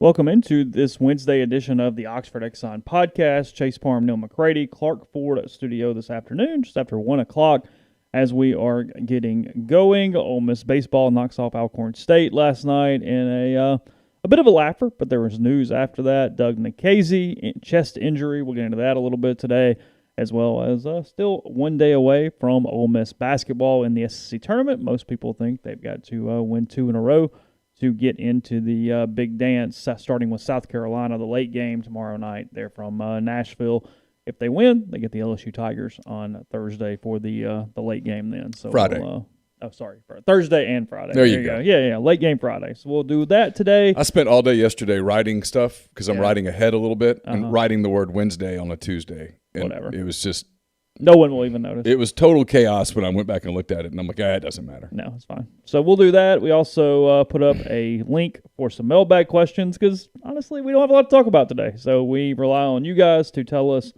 Welcome into this Wednesday edition of the Oxford Exxon podcast. Chase Parham, Neil McCready, Clark Ford studio this afternoon, just after 1 o'clock, as we are getting going. Ole Miss baseball knocks off Alcorn State last night in a bit of a laugher, but there was news after that. Doug Nikhazy, chest injury. We'll get into that a little bit today, as well as still 1 day away from Ole Miss basketball in the SEC tournament. Most people think they've got to win 2 in a row to get into the big dance, starting with South Carolina, the late game tomorrow night. They're from Nashville. If they win, they get the LSU Tigers on Thursday for the late game then. So Friday. Thursday and Friday. There you go. Yeah, late game Friday. So we'll do that today. I spent all day yesterday writing stuff because I'm writing ahead a little bit and writing the word Wednesday on a Tuesday. And Whatever. It was just... No one will even notice. It was total chaos when I went back and looked at it, and I'm like, it doesn't matter. No, it's fine. So we'll do that. We also put up a link for some mailbag questions because, honestly, we don't have a lot to talk about today. So we rely on you guys to tell us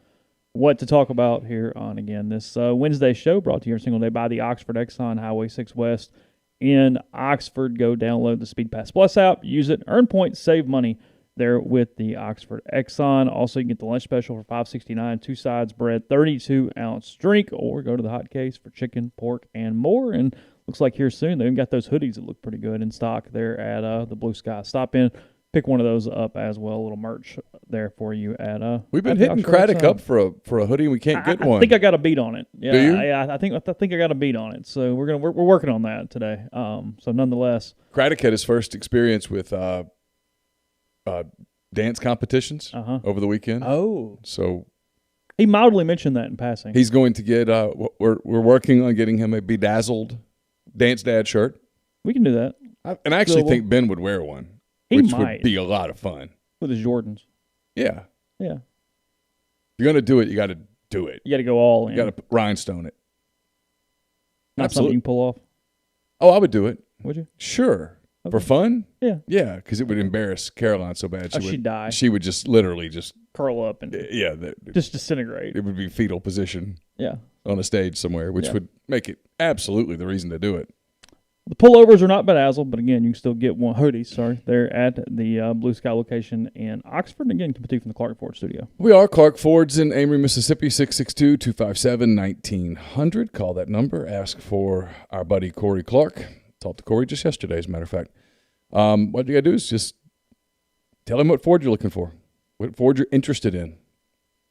what to talk about here on, again, this Wednesday show brought to you every single day by the Oxford Exxon Highway 6 West in Oxford. Go download the Speed Pass Plus app, use it, earn points, save money there with the Oxford Exxon. Also, you can get the lunch special for $5.69, 2 sides, bread, 32-ounce drink, or go to the hot case for chicken, pork, and more. And looks like here soon, they even got those hoodies that look pretty good in stock there at the Blue Sky. Stop in, pick one of those up as well. A little merch there for you at We've been hitting Craddock up for a hoodie, and we can't get one. I think I got a beat on it. Yeah, do you? I think I got a beat on it. So we're working on that today. So nonetheless, Craddock had his first experience with dance competitions over the weekend. Oh, so he mildly mentioned that in passing. He's going to get. We're working on getting him a bedazzled Dance Dad shirt. We can do that. I actually think Ben would wear one, which would be a lot of fun with his Jordans. Yeah. If you're gonna do it, you got to do it. You got to go all in. You got to rhinestone it. Not something you can pull off. Oh, I would do it. Would you? Sure. Okay. For fun? Yeah. Yeah, because it would embarrass Caroline so bad. She'd die. She would just literally just curl up and just disintegrate. It would be fetal position. Yeah. On a stage somewhere, which would make it absolutely the reason to do it. The pullovers are not bedazzled, but again, you can still get one hoodies. They're at the Blue Sky location in Oxford. Again, coming from the Clark Ford studio. We are Clark Ford's in Amory, Mississippi, 662-257-1900. Call that number. Ask for our buddy Corey Clark. Talked to Corey just yesterday, as a matter of fact. What you got to do is just tell him what Ford you're looking for, what Ford you're interested in.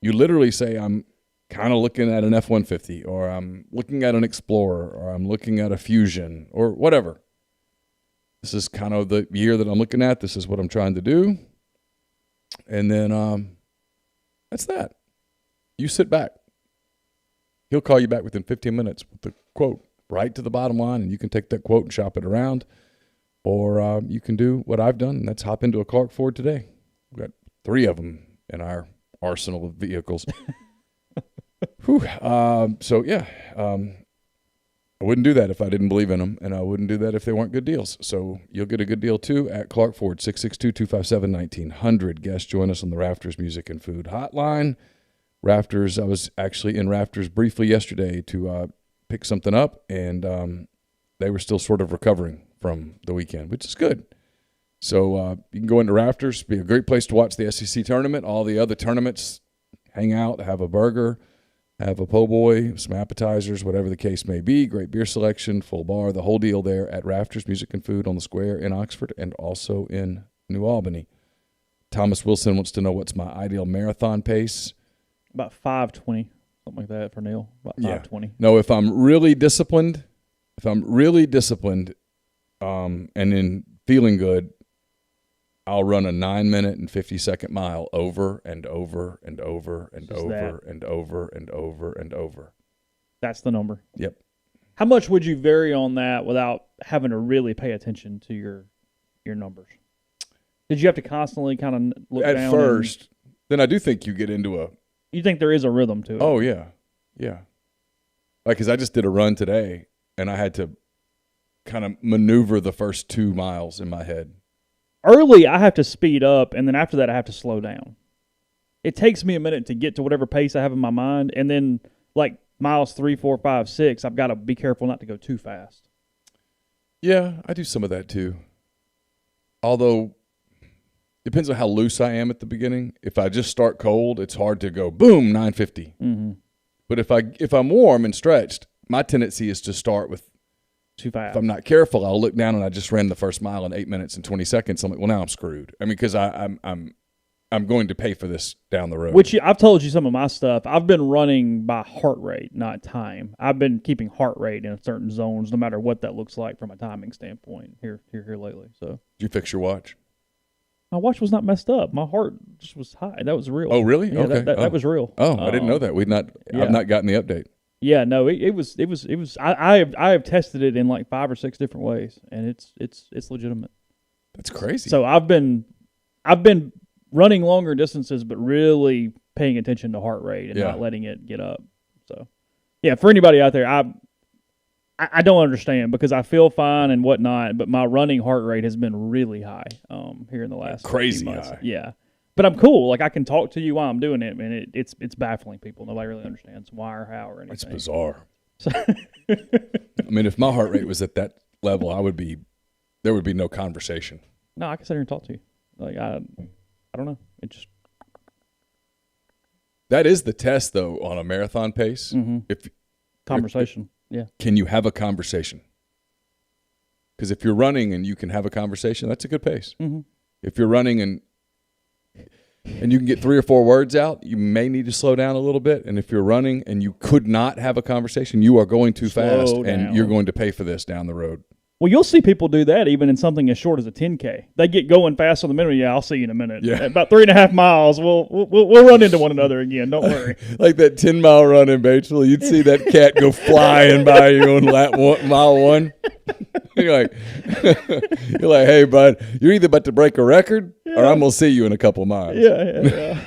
You literally say, I'm kind of looking at an F-150, or I'm looking at an Explorer, or I'm looking at a Fusion, or whatever. This is kind of the year that I'm looking at. This is what I'm trying to do. And then that's that. You sit back. He'll call you back within 15 minutes with the quote right to the bottom line, and you can take that quote and shop it around. Or you can do what I've done, and that's hop into a Clark Ford today. We've got 3 of them in our arsenal of vehicles. Whew. I wouldn't do that if I didn't believe in them, and I wouldn't do that if they weren't good deals. So you'll get a good deal, too, at Clark Ford, 662-257-1900. Guests join us on the Rafters Music and Food Hotline. Rafters, I was actually in Rafters briefly yesterday to pick something up, and they were still sort of recovering from the weekend, which is good. So you can go into Rafters, be a great place to watch the SEC tournament, all the other tournaments, hang out, have a burger, have a po' boy, some appetizers, whatever the case may be. Great beer selection, full bar, the whole deal there at Rafters Music and Food on the Square in Oxford and also in New Albany. Thomas Wilson wants to know what's my ideal marathon pace. About 5:20, something like that for Neil. About 5:20. No, if I'm really disciplined, and in feeling good, I'll run a 9-minute and 50-second mile over and over and over and over and over and over and over. That's the number. Yep. How much would you vary on that without having to really pay attention to your numbers? Did you have to constantly kind of look down? At first, then I do think you get into a... You think there is a rhythm to it? Oh, yeah. Yeah. Like, because I just did a run today, and I had to kind of maneuver the first 2 miles in my head. Early, I have to speed up, and then after that, I have to slow down. It takes me a minute to get to whatever pace I have in my mind, and then, like, miles 3, 4, 5, 6, I've got to be careful not to go too fast. Yeah, I do some of that too. Although depends on how loose I am at the beginning. If I just start cold, it's hard to go boom 950. Mm-hmm. But if I'm warm and stretched, my tendency is to start with too fast. If I'm not careful, I'll look down and I just ran the first mile in 8 minutes and 20 seconds. I'm like, well, now I'm screwed. I mean, because I'm going to pay for this down the road. Which I've told you some of my stuff. I've been running by heart rate, not time. I've been keeping heart rate in certain zones, no matter what that looks like from a timing standpoint. Here lately. So, did you fix your watch? My watch was not messed up. My heart just was high. That was real. Oh, really? Yeah, Okay, that was real. Oh, I didn't know that. I've not gotten the update. Yeah, no, it was. I have tested it in like 5 or 6 different ways, and it's legitimate. That's crazy. So I've been running longer distances, but really paying attention to heart rate and not letting it get up. So, yeah, for anybody out there, I don't understand because I feel fine and whatnot, but my running heart rate has been really high here in the last crazy few months. high. Yeah, but I'm cool. Like I can talk to you while I'm doing it, and it's baffling people. Nobody really understands why or how or anything. It's bizarre. I mean, if my heart rate was at that level, there would be no conversation. No, I can sit here and talk to you. Like I don't know. It just that is the test though on a marathon pace. Mm-hmm. Conversation. Yeah. Can you have a conversation? Because if you're running and you can have a conversation, that's a good pace. Mm-hmm. If you're running and you can get 3 or 4 words out, you may need to slow down a little bit. And if you're running and you could not have a conversation, you are going too fast, and you're going to pay for this down the road. Well, you'll see people do that even in something as short as a 10K. They get going fast on the minute. Yeah, I'll see you in a minute. Yeah. At about 3.5 miles, we'll run into one another again. Don't worry. Like that 10-mile run in Batesville, you'd see that cat go flying by you on mile 1. You're like, hey, bud, you're either about to break a record or I'm going to see you in a couple miles. Yeah. Anyway.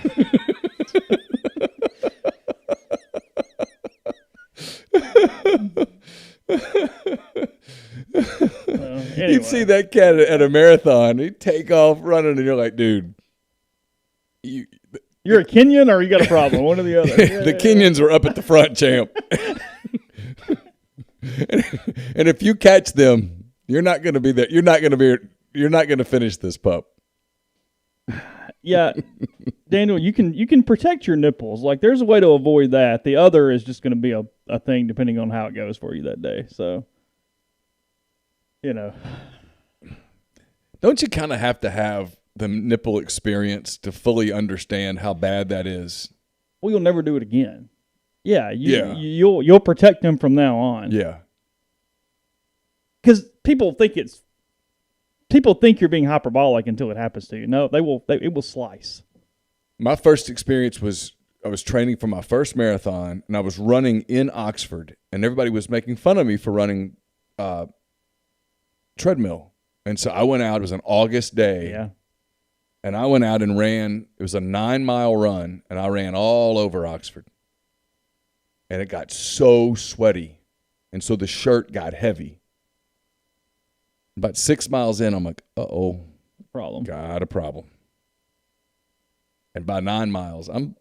You'd see that cat at a marathon. He'd take off running, and you're like, dude. You're a Kenyan or you got a problem? One or the other. The Kenyans were up at the front, champ. And if you catch them, you're not going to be there. You're not going to finish this pup. Yeah, Daniel, you can protect your nipples. Like there's a way to avoid that. The other is just going to be a thing depending on how it goes for you that day. So, don't you kind of have to have the nipple experience to fully understand how bad that is? Well, you'll never do it again. Yeah, you'll protect them from now on. Yeah, because people think you're being hyperbolic until it happens to you. No, it will slice. My first experience was I was training for my first marathon, and I was running in Oxford, and everybody was making fun of me for running treadmill. And so I went out. It was an August day. Yeah. And I went out and ran. It was a 9-mile run, and I ran all over Oxford. And it got so sweaty, and so the shirt got heavy. About 6 miles in, I'm like, uh-oh. Problem. Got a problem. And by 9 miles, I'm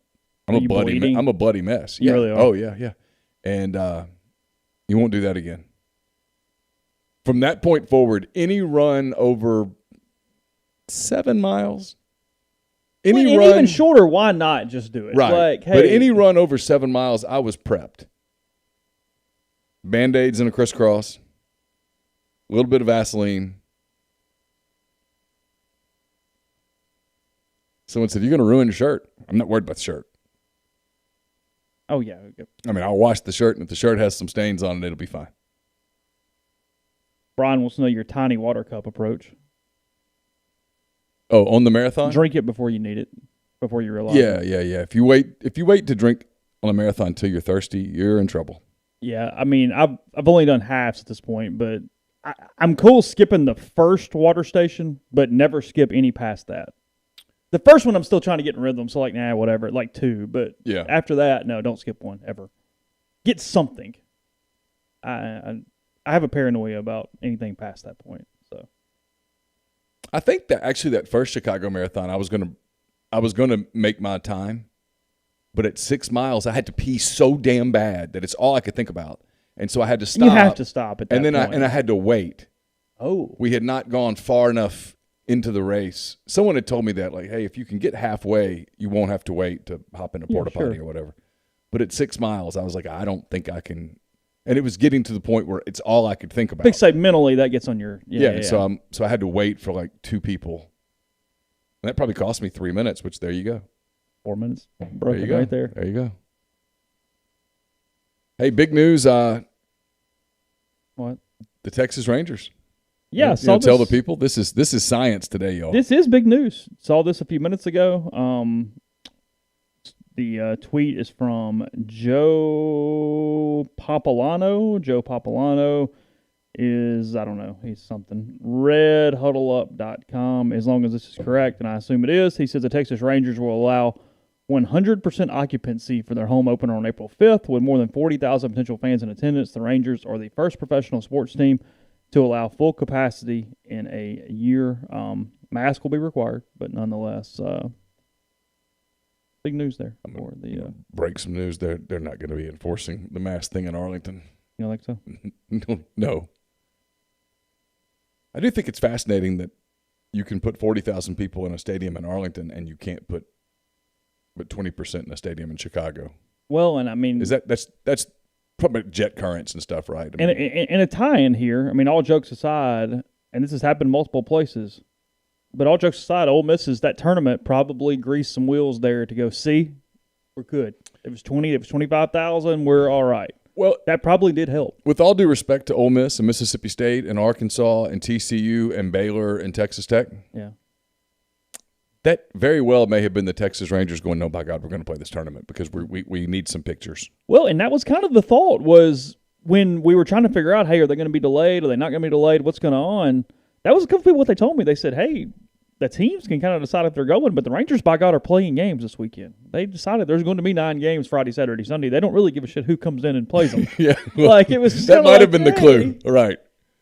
a bloody mess. You Yeah. really are. Oh, yeah. And you won't do that again. From that point forward, any run over 7 miles, even shorter, why not just do it? Right. Like, hey, but any run over 7 miles, I was prepped. Band-Aids and a crisscross, a little bit of Vaseline. Someone said, "You're going to ruin your shirt." I'm not worried about the shirt. Oh, yeah. I mean, I'll wash the shirt, and if the shirt has some stains on it, it'll be fine. Brian wants to know your tiny water cup approach. Oh, on the marathon? Drink it before you need it, before you realize Yeah. it. If you wait to drink on a marathon until you're thirsty, you're in trouble. Yeah, I mean, I've only done halves at this point, but I'm cool skipping the first water station, but never skip any past that. The first one I'm still trying to get in rhythm, so like, nah, whatever, like 2. But yeah, after that, no, don't skip one, ever. Get something. I have a paranoia about anything past that point. So I think that actually that first Chicago marathon, I was gonna make my time, but at 6 miles, I had to pee so damn bad that it's all I could think about, and so I had to stop. You have to stop at that and then point. I had to wait. Oh, We had not gone far enough into the race. Someone had told me that, like, hey, if you can get halfway, you won't have to wait to hop in a porta potty or whatever. But at 6 miles, I was like, I don't think I can. And it was getting to the point where it's all I could think about. Big say mentally that gets on your So I had to wait for like 2 people. And that probably cost me 3 minutes, which there you go. 4 minutes. Broke it right there. There you go. Hey, big news. What? The Texas Rangers. Yeah, tell the people this is science today, y'all. This is big news. Saw this a few minutes ago. The tweet is from Joe Papalano. Joe Papalano is, I don't know, he's something. redhuddleup.com, as long as this is correct, and I assume it is. He says the Texas Rangers will allow 100% occupancy for their home opener on April 5th. With more than 40,000 potential fans in attendance, the Rangers are the first professional sports team to allow full capacity in a year. Mask will be required, but nonetheless, big news there. For the break some news. They're not going to be enforcing the mask thing in Arlington. You don't think so? No. I do think it's fascinating that you can put 40,000 people in a stadium in Arlington and you can't put but 20% in a stadium in Chicago. Well, and I mean, that's probably jet currents and stuff, right? And a tie-in here. I mean, all jokes aside, and this has happened multiple places. But all jokes aside, Ole Miss is that tournament probably greased some wheels there to go, see, we're good. It was 20, it was 25,000, we're all right. Well, that probably did help. With all due respect to Ole Miss and Mississippi State and Arkansas and TCU and Baylor and Texas Tech, that very well may have been the Texas Rangers going, no, by God, we're going to play this tournament because we need some pictures. Well, and that was kind of the thought was when we were trying to figure out, hey, are they going to be delayed? Are they not going to be delayed? What's going on? That was a couple people what they told me. They said, hey, the teams can kind of decide if they're going, but the Rangers, by God, are playing games this weekend. They decided there's going to be 9 games Friday, Saturday, Sunday. They don't really give a shit who comes in and plays them. Yeah. Well, like it was that might have been the clue. Right.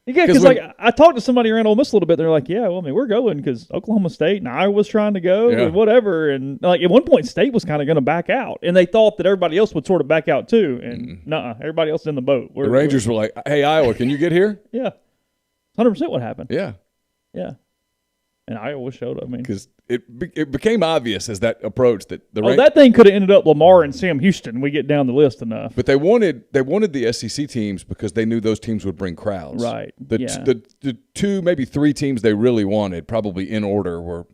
Yeah, because like I talked to somebody around Ole Miss a little bit. They're like, yeah, well, I mean, we're going because Oklahoma State and Iowa was trying to go and whatever. And like at one point, State was kind of going to back out. And they thought that everybody else would sort of back out too. And everybody else is in the boat. The Rangers were like, hey, Iowa, can you get here? Yeah. 100% what happened. Yeah. Yeah. And Iowa showed up. I mean, because it became obvious as that approached that that thing could have ended up Lamar and Sam Houston. We get down the list enough. But they wanted the SEC teams because they knew those teams would bring crowds. Right. The 2, maybe 3 teams they really wanted, probably in order, were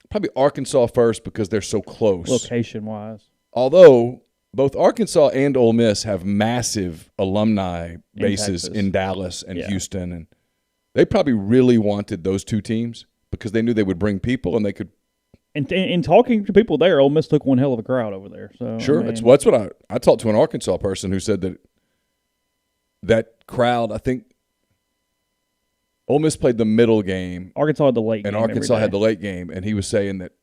probably Arkansas first because they're so close. Location wise. Although both Arkansas and Ole Miss have massive alumni bases in Dallas and Houston, and they probably really wanted those 2 teams because they knew they would bring people and they could. And in talking to people there, Ole Miss took one hell of a crowd over there. So sure, I mean, that's what I talked to an Arkansas person who said that crowd. I think Ole Miss played the middle game. Arkansas had the late game. And Arkansas had the late game, and he was saying that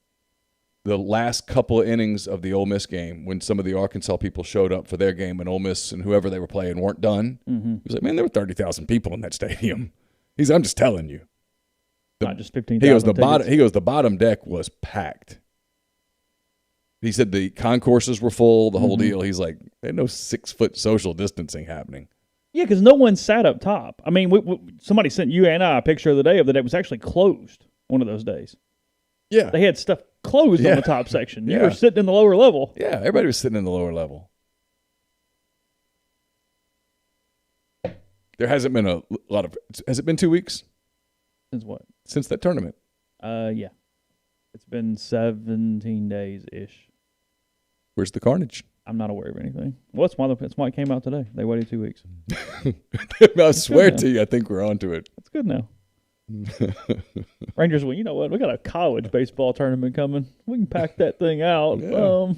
the last couple of innings of the Ole Miss game, when some of the Arkansas people showed up for their game, and Ole Miss and whoever they were playing weren't done, he was like, "Man, there were 30,000 people in that stadium." I'm just telling you. Not just 15,000. He goes, the bottom deck was packed. He said the concourses were full, the whole deal. He's like, there's no 6-foot social distancing happening. Yeah, because no one sat up top. I mean, somebody sent you and I a picture of the day of that it was actually closed one of those days. Yeah. They had stuff closed on the top section. You were sitting in the lower level. Yeah, everybody was sitting in the lower level. There hasn't been a lot of – has it been 2 weeks? Since what? Since that tournament. Yeah. It's been 17 days-ish. Where's the carnage? I'm not aware of anything. Well, that's why it came out today. They waited 2 weeks. I swear to you, I think we're on to it. That's good now. Rangers, well, you know what? We got a college baseball tournament coming. We can pack that thing out. Yeah.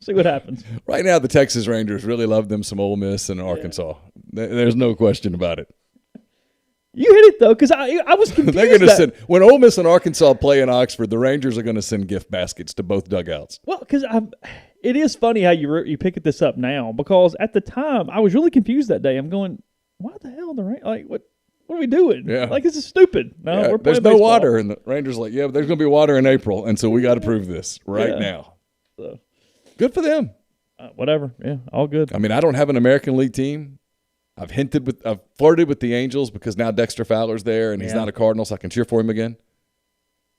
See what happens. Right now, the Texas Rangers really love them some Ole Miss and Arkansas. There's no question about it. You hit it, though, because I was confused. They're going to send – when Ole Miss and Arkansas play in Oxford, the Rangers are going to send gift baskets to both dugouts. Well, because it is funny how you pick this up now, because at the time, I was really confused that day. I'm going, why the hell the Rangers? Like, what are we doing? Yeah. Like, this is stupid. No, we're playing there's no baseball. water. And the Rangers are like, yeah, but there's going to be water in April, and so we got to prove this now. So, good for them. whatever. Yeah, all good. I mean, I don't have an American League team. I've flirted with the Angels because now Dexter Fowler's there and he's not a Cardinal, so I can cheer for him again.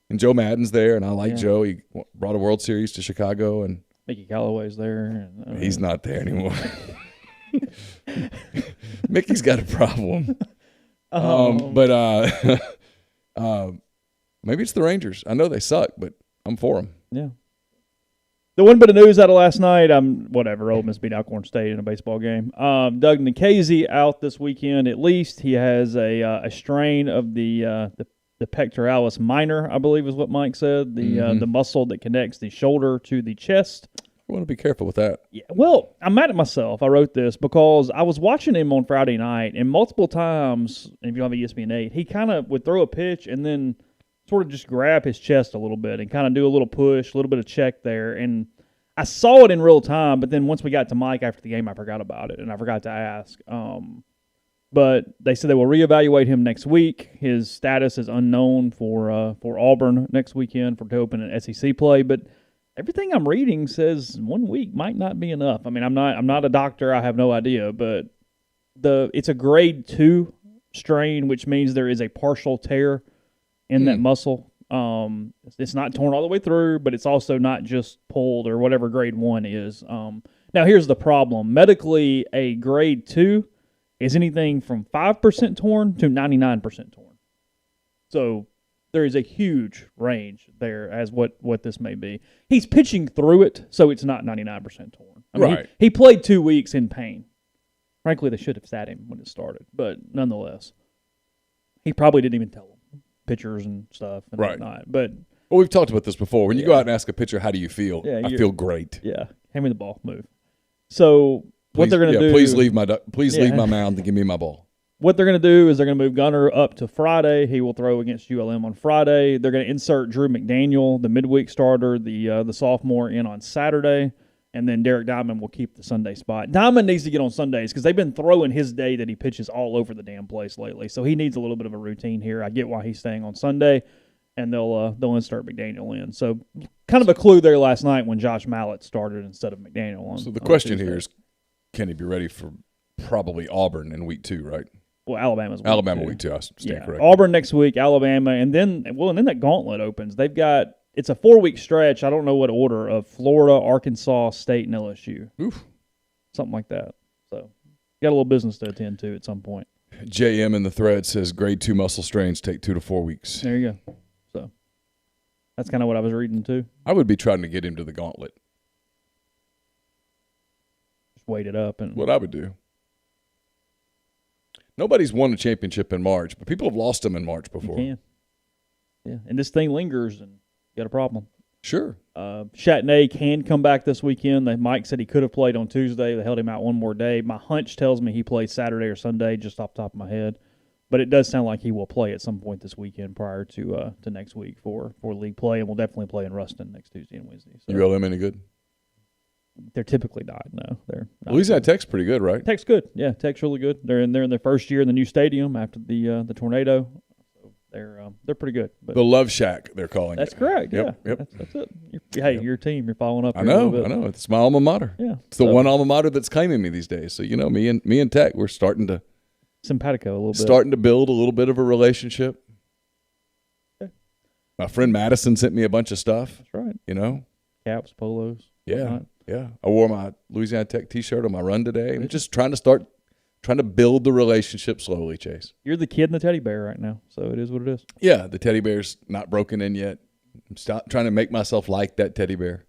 And Joe Madden's there, and I like Joe. He brought a World Series to Chicago, and Mickey Callaway's there. He's not there anymore. Mickey's got a problem. But maybe it's the Rangers. I know they suck, but I'm for them. Yeah. The one bit of news out of last night, Ole Miss beat Alcorn State in a baseball game. Doug Nikhazy out this weekend at least. He has a strain of the pectoralis minor, I believe is what Mike said, the muscle that connects the shoulder to the chest. I want to be careful with that. Yeah, well, I'm mad at myself. I wrote this because I was watching him on Friday night, and multiple times, if you have a ESPN 8, he kind of would throw a pitch and then sort of just grab his chest a little bit and kind of do a little push, a little bit of check there. And I saw it in real time, but then once we got to Mike after the game, I forgot about it, and I forgot to ask. But they said they will reevaluate him next week. His status is unknown for Auburn next weekend to open an SEC play, but everything I'm reading says 1 week might not be enough. I mean, I'm not a doctor. I have no idea, but it's a grade 2 strain, which means there is a partial tear in that muscle. It's not torn all the way through, but it's also not just pulled or whatever grade 1 is. Now, here's the problem. Medically, a grade 2 is anything from 5% torn to 99% torn. So there is a huge range there as what this may be. He's pitching through it, so it's not 99% torn. I mean, right. He played 2 weeks in pain. Frankly, they should have sat him when it started, but nonetheless, he probably didn't even tell them. Pitchers and stuff and whatnot. But we've talked about this before. When you go out and ask a pitcher, how do you feel? I feel great. Yeah, hand me the ball, move. So what they're going to do? Please leave my mound and give me my ball. What they're going to do is they're going to move Gunner up to Friday. He will throw against ULM on Friday. They're going to insert Drew McDaniel, the midweek starter, the sophomore, in on Saturday. And then Derek Diamond will keep the Sunday spot. Diamond needs to get on Sundays because they've been throwing his day that he pitches all over the damn place lately. So he needs a little bit of a routine here. I get why he's staying on Sunday, and they'll insert McDaniel in. So kind of a clue there last night when Josh Mallett started instead of McDaniel. So the question here is, can he be ready for probably Auburn in week 2, right? Well, Alabama's week 2. I stand correct. Auburn next week, Alabama, and then that gauntlet opens. They've got. It's a 4-week stretch. I don't know what order of Florida, Arkansas, State, and LSU. Oof. Something like that. So, got a little business to attend to at some point. JM in the thread says grade 2 muscle strains take 2 to 4 weeks. There you go. So, that's kind of what I was reading too. I would be trying to get him to the gauntlet. Just wait it up. And what I would do. Nobody's won a championship in March, but people have lost them in March before. You can. Yeah, and this thing lingers and got a problem. Sure. Chatney can come back this weekend. Mike said he could have played on Tuesday. They held him out one more day. My hunch tells me he plays Saturday or Sunday, just off the top of my head. But it does sound like he will play at some point this weekend prior to next week for league play, and we'll definitely play in Ruston next Tuesday and Wednesday. So ULM any good? They're typically not. No, they're not. Louisiana Tech's pretty good, right? Tech's good. Yeah, Tech's really good. They're in their first year in the new stadium after the tornado. They're pretty good. But the Love Shack, they're calling that's it. That's correct, yep, yeah. Yep. That's it. Your team, you're following up. I know. It's my alma mater. Yeah. It's the one alma mater that's claiming me these days. So, me and Tech, we're starting to simpatico a little bit. Starting to build a little bit of a relationship. Okay. My friend Madison sent me a bunch of stuff. That's right. Caps, polos. Yeah. Whatnot. Yeah. I wore my Louisiana Tech t-shirt on my run today. I'm just trying to build the relationship slowly, Chase. You're the kid in the teddy bear right now, so it is what it is. Yeah, the teddy bear's not broken in yet. I'm trying to make myself like that teddy bear.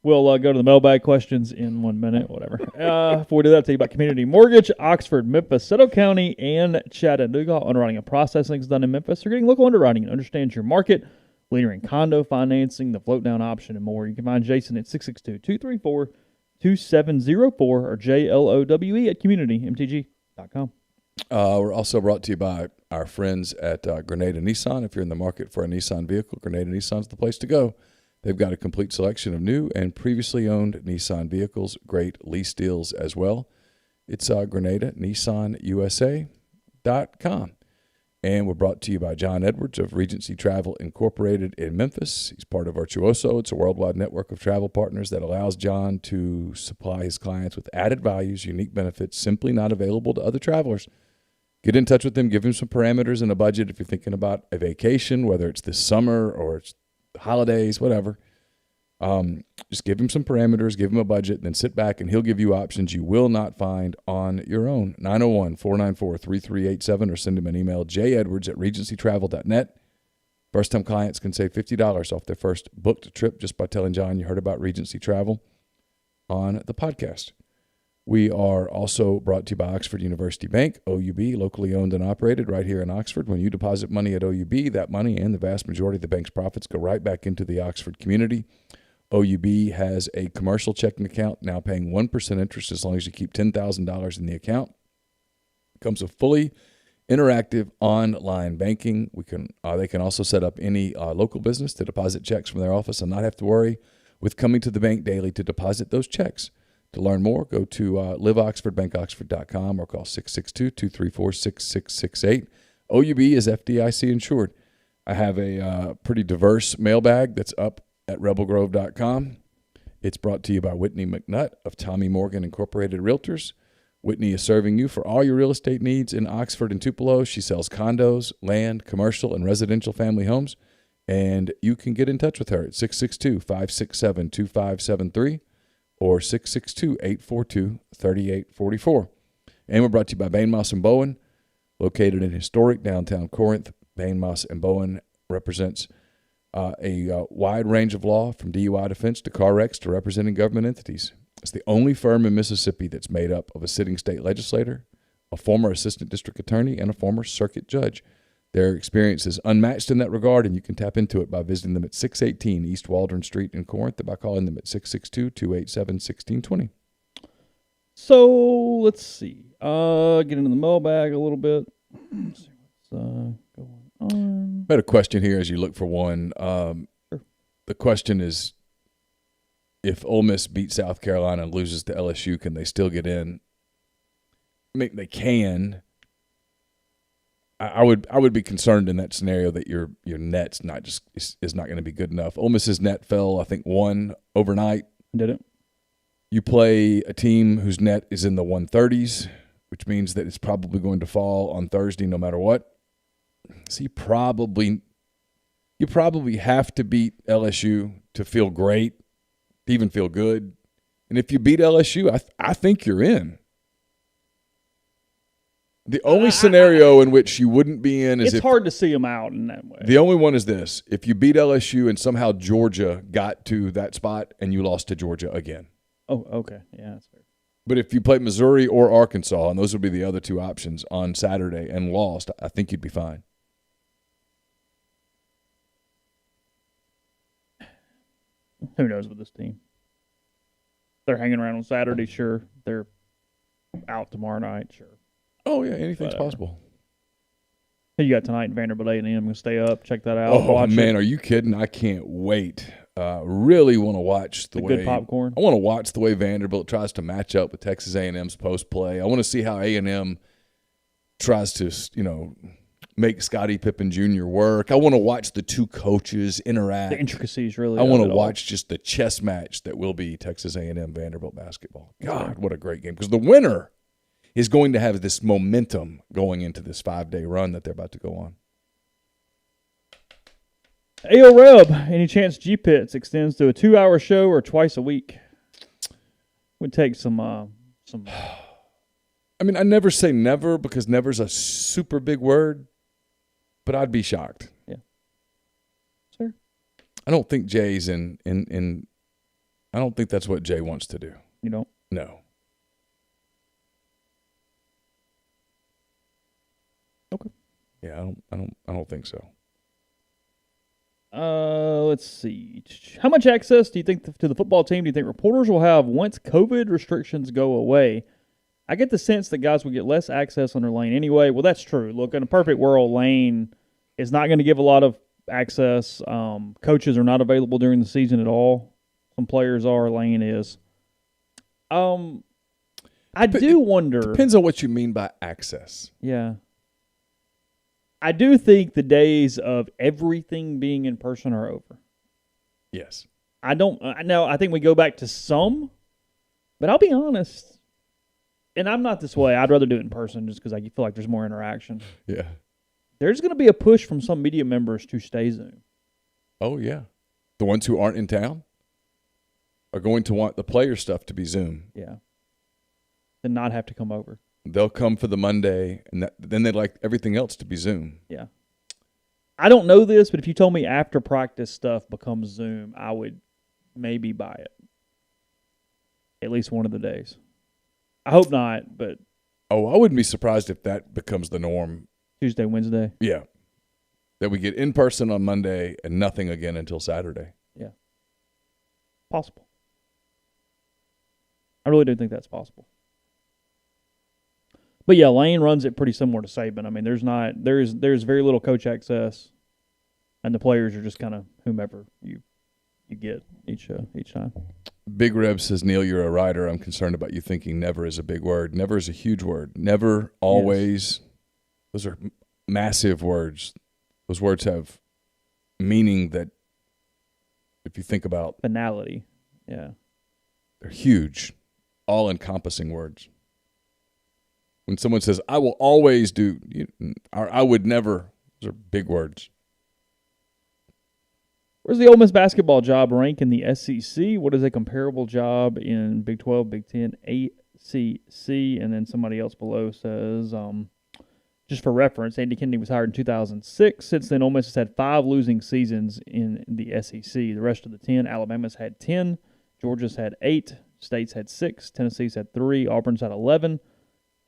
We'll go to the mailbag questions in 1 minute, whatever. Before we do that, I'll tell you about Community Mortgage, Oxford, Memphis, Seto County, and Chattanooga. Underwriting and processing is done in Memphis. You're getting local underwriting and understands your market. Leader in condo financing, the float down option, and more. You can find Jason at 662-234-2704 or JLOWE@communitymtg.com. We're also brought to you by our friends at Grenada Nissan. If you're in the market for a Nissan vehicle, Grenada Nissan's the place to go. They've got a complete selection of new and previously owned Nissan vehicles, great lease deals as well. It's Grenada, NissanUSA.com. And we're brought to you by John Edwards of Regency Travel Incorporated in Memphis. He's part of Virtuoso. It's a worldwide network of travel partners that allows John to supply his clients with added values, unique benefits, simply not available to other travelers. Get in touch with him. Give him some parameters and a budget if you're thinking about a vacation, whether it's this summer or it's the holidays, whatever. Just give him some parameters, give him a budget, then sit back and he'll give you options you will not find on your own. 901-494-3387 or send him an email, jedwards@regencytravel.net. First-time clients can save $50 off their first booked trip just by telling John you heard about Regency Travel on the podcast. We are also brought to you by Oxford University Bank, OUB, locally owned and operated right here in Oxford. When you deposit money at OUB, that money and the vast majority of the bank's profits go right back into the Oxford community. OUB has a commercial checking account now paying 1% interest as long as you keep $10,000 in the account. It comes with fully interactive online banking. They can also set up any local business to deposit checks from their office and not have to worry with coming to the bank daily to deposit those checks. To learn more, go to liveoxfordbankoxford.com or call 662-234-6668. OUB is FDIC insured. I have a pretty diverse mailbag that's up at rebelgrove.com. It's brought to you by Whitney McNutt of Tommy Morgan Incorporated Realtors. Whitney is serving you for all your real estate needs in Oxford and Tupelo. She sells condos, land, commercial, and residential family homes. And you can get in touch with her at 662-567-2573 or 662-842-3844. And we're brought to you by Bain, Moss & Bowen, located in historic downtown Corinth. Bain, Moss & Bowen represents a wide range of law, from DUI defense to car wrecks to representing government entities. It's the only firm in Mississippi that's made up of a sitting state legislator, a former assistant district attorney, and a former circuit judge. Their experience is unmatched in that regard, and you can tap into it by visiting them at 618 East Waldron Street in Corinth or by calling them at 662-287-1620. So let's see. Get into the mailbag a little bit. Let's see what's going on. I had a question here as you look for one. Sure. The question is, if Ole Miss beats South Carolina and loses to LSU, can they still get in? I mean, they can. I would be concerned in that scenario that your net's not just is not going to be good enough. Ole Miss's net fell, I think, 1 overnight. Did it? You play a team whose net is in the 130s, which means that it's probably going to fall on Thursday no matter what. So you probably have to beat LSU to feel great, to even feel good. And if you beat LSU, I think you're in. The only scenario in which you wouldn't be in is it's hard to see them out in that way. The only one is this: if you beat LSU and somehow Georgia got to that spot and you lost to Georgia again. Oh, okay. Yeah, that's fair. But if you played Missouri or Arkansas, and those would be the other two options on Saturday, and lost, I think you'd be fine. Who knows with this team? They're hanging around on Saturday, sure. They're out tomorrow night, sure. Oh, yeah, anything's possible. Who you got tonight? Vanderbilt A&M. I'm going to stay up, check that out. Oh, man, are you kidding? I can't wait. Really want to watch the way good popcorn. I want to watch the way Vanderbilt tries to match up with Texas A&M's post play. I want to see how A&M tries to, make Scottie Pippen Jr. work. I want to watch the two coaches interact. The intricacies, really. I want to watch just the chess match that will be Texas A&M Vanderbilt basketball. God, what a great game! Because the winner is going to have this momentum going into this 5-day run that they're about to go on. AO Reb, any chance G-Pits extends to a 2-hour show or twice a week? Would take some. I mean, I never say never because never's a super big word, but I'd be shocked. Yeah. Sure. I don't think Jay's in I don't think that's what Jay wants to do. You don't? No. Okay. Yeah, I don't think so. Let's see. How much access do you think to the football team do you think reporters will have once COVID restrictions go away? I get the sense that guys will get less access under Lane anyway. Well, that's true. Look, in a perfect world, Lane is not going to give a lot of access. Coaches are not available during the season at all. Some players are. Lane is. I do wonder. Depends on what you mean by access. Yeah. I do think the days of everything being in person are over. Yes. I think we go back to some, but I'll be honest, and I'm not this way. I'd rather do it in person just because I feel like there's more interaction. Yeah. There's going to be a push from some media members to stay Zoom. Oh, yeah. The ones who aren't in town are going to want the player stuff to be Zoom. Yeah. And not have to come over. They'll come for the Monday, and then they'd like everything else to be Zoom. Yeah. I don't know this, but if you told me after practice stuff becomes Zoom, I would maybe buy it. At least one of the days. I hope not, but. Oh, I wouldn't be surprised if that becomes the norm. Tuesday, Wednesday. Yeah. That we get in person on Monday and nothing again until Saturday. Yeah. Possible. I really do think that's possible. But yeah, Lane runs it pretty similar to Saban. I mean, there's very little coach access, and the players are just kind of whomever you get each time. Big Reb says, Neil, you're a writer. I'm concerned about you thinking never is a big word. Never is a huge word. Never, always. Yes. Those are massive words. Those words have meaning that, if you think about finality, yeah, they're huge, all-encompassing words. When someone says, I will always do, or I would never, those are big words. Where's the Ole Miss basketball job rank in the SEC? What is a comparable job in Big 12, Big 10, ACC? And then somebody else below says, just for reference, Andy Kennedy was hired in 2006. Since then, Ole Miss has had 5 losing seasons in the SEC. The rest of the 10, Alabama's had 10, Georgia's had 8, State's had 6, Tennessee's had 3, Auburn's had 11,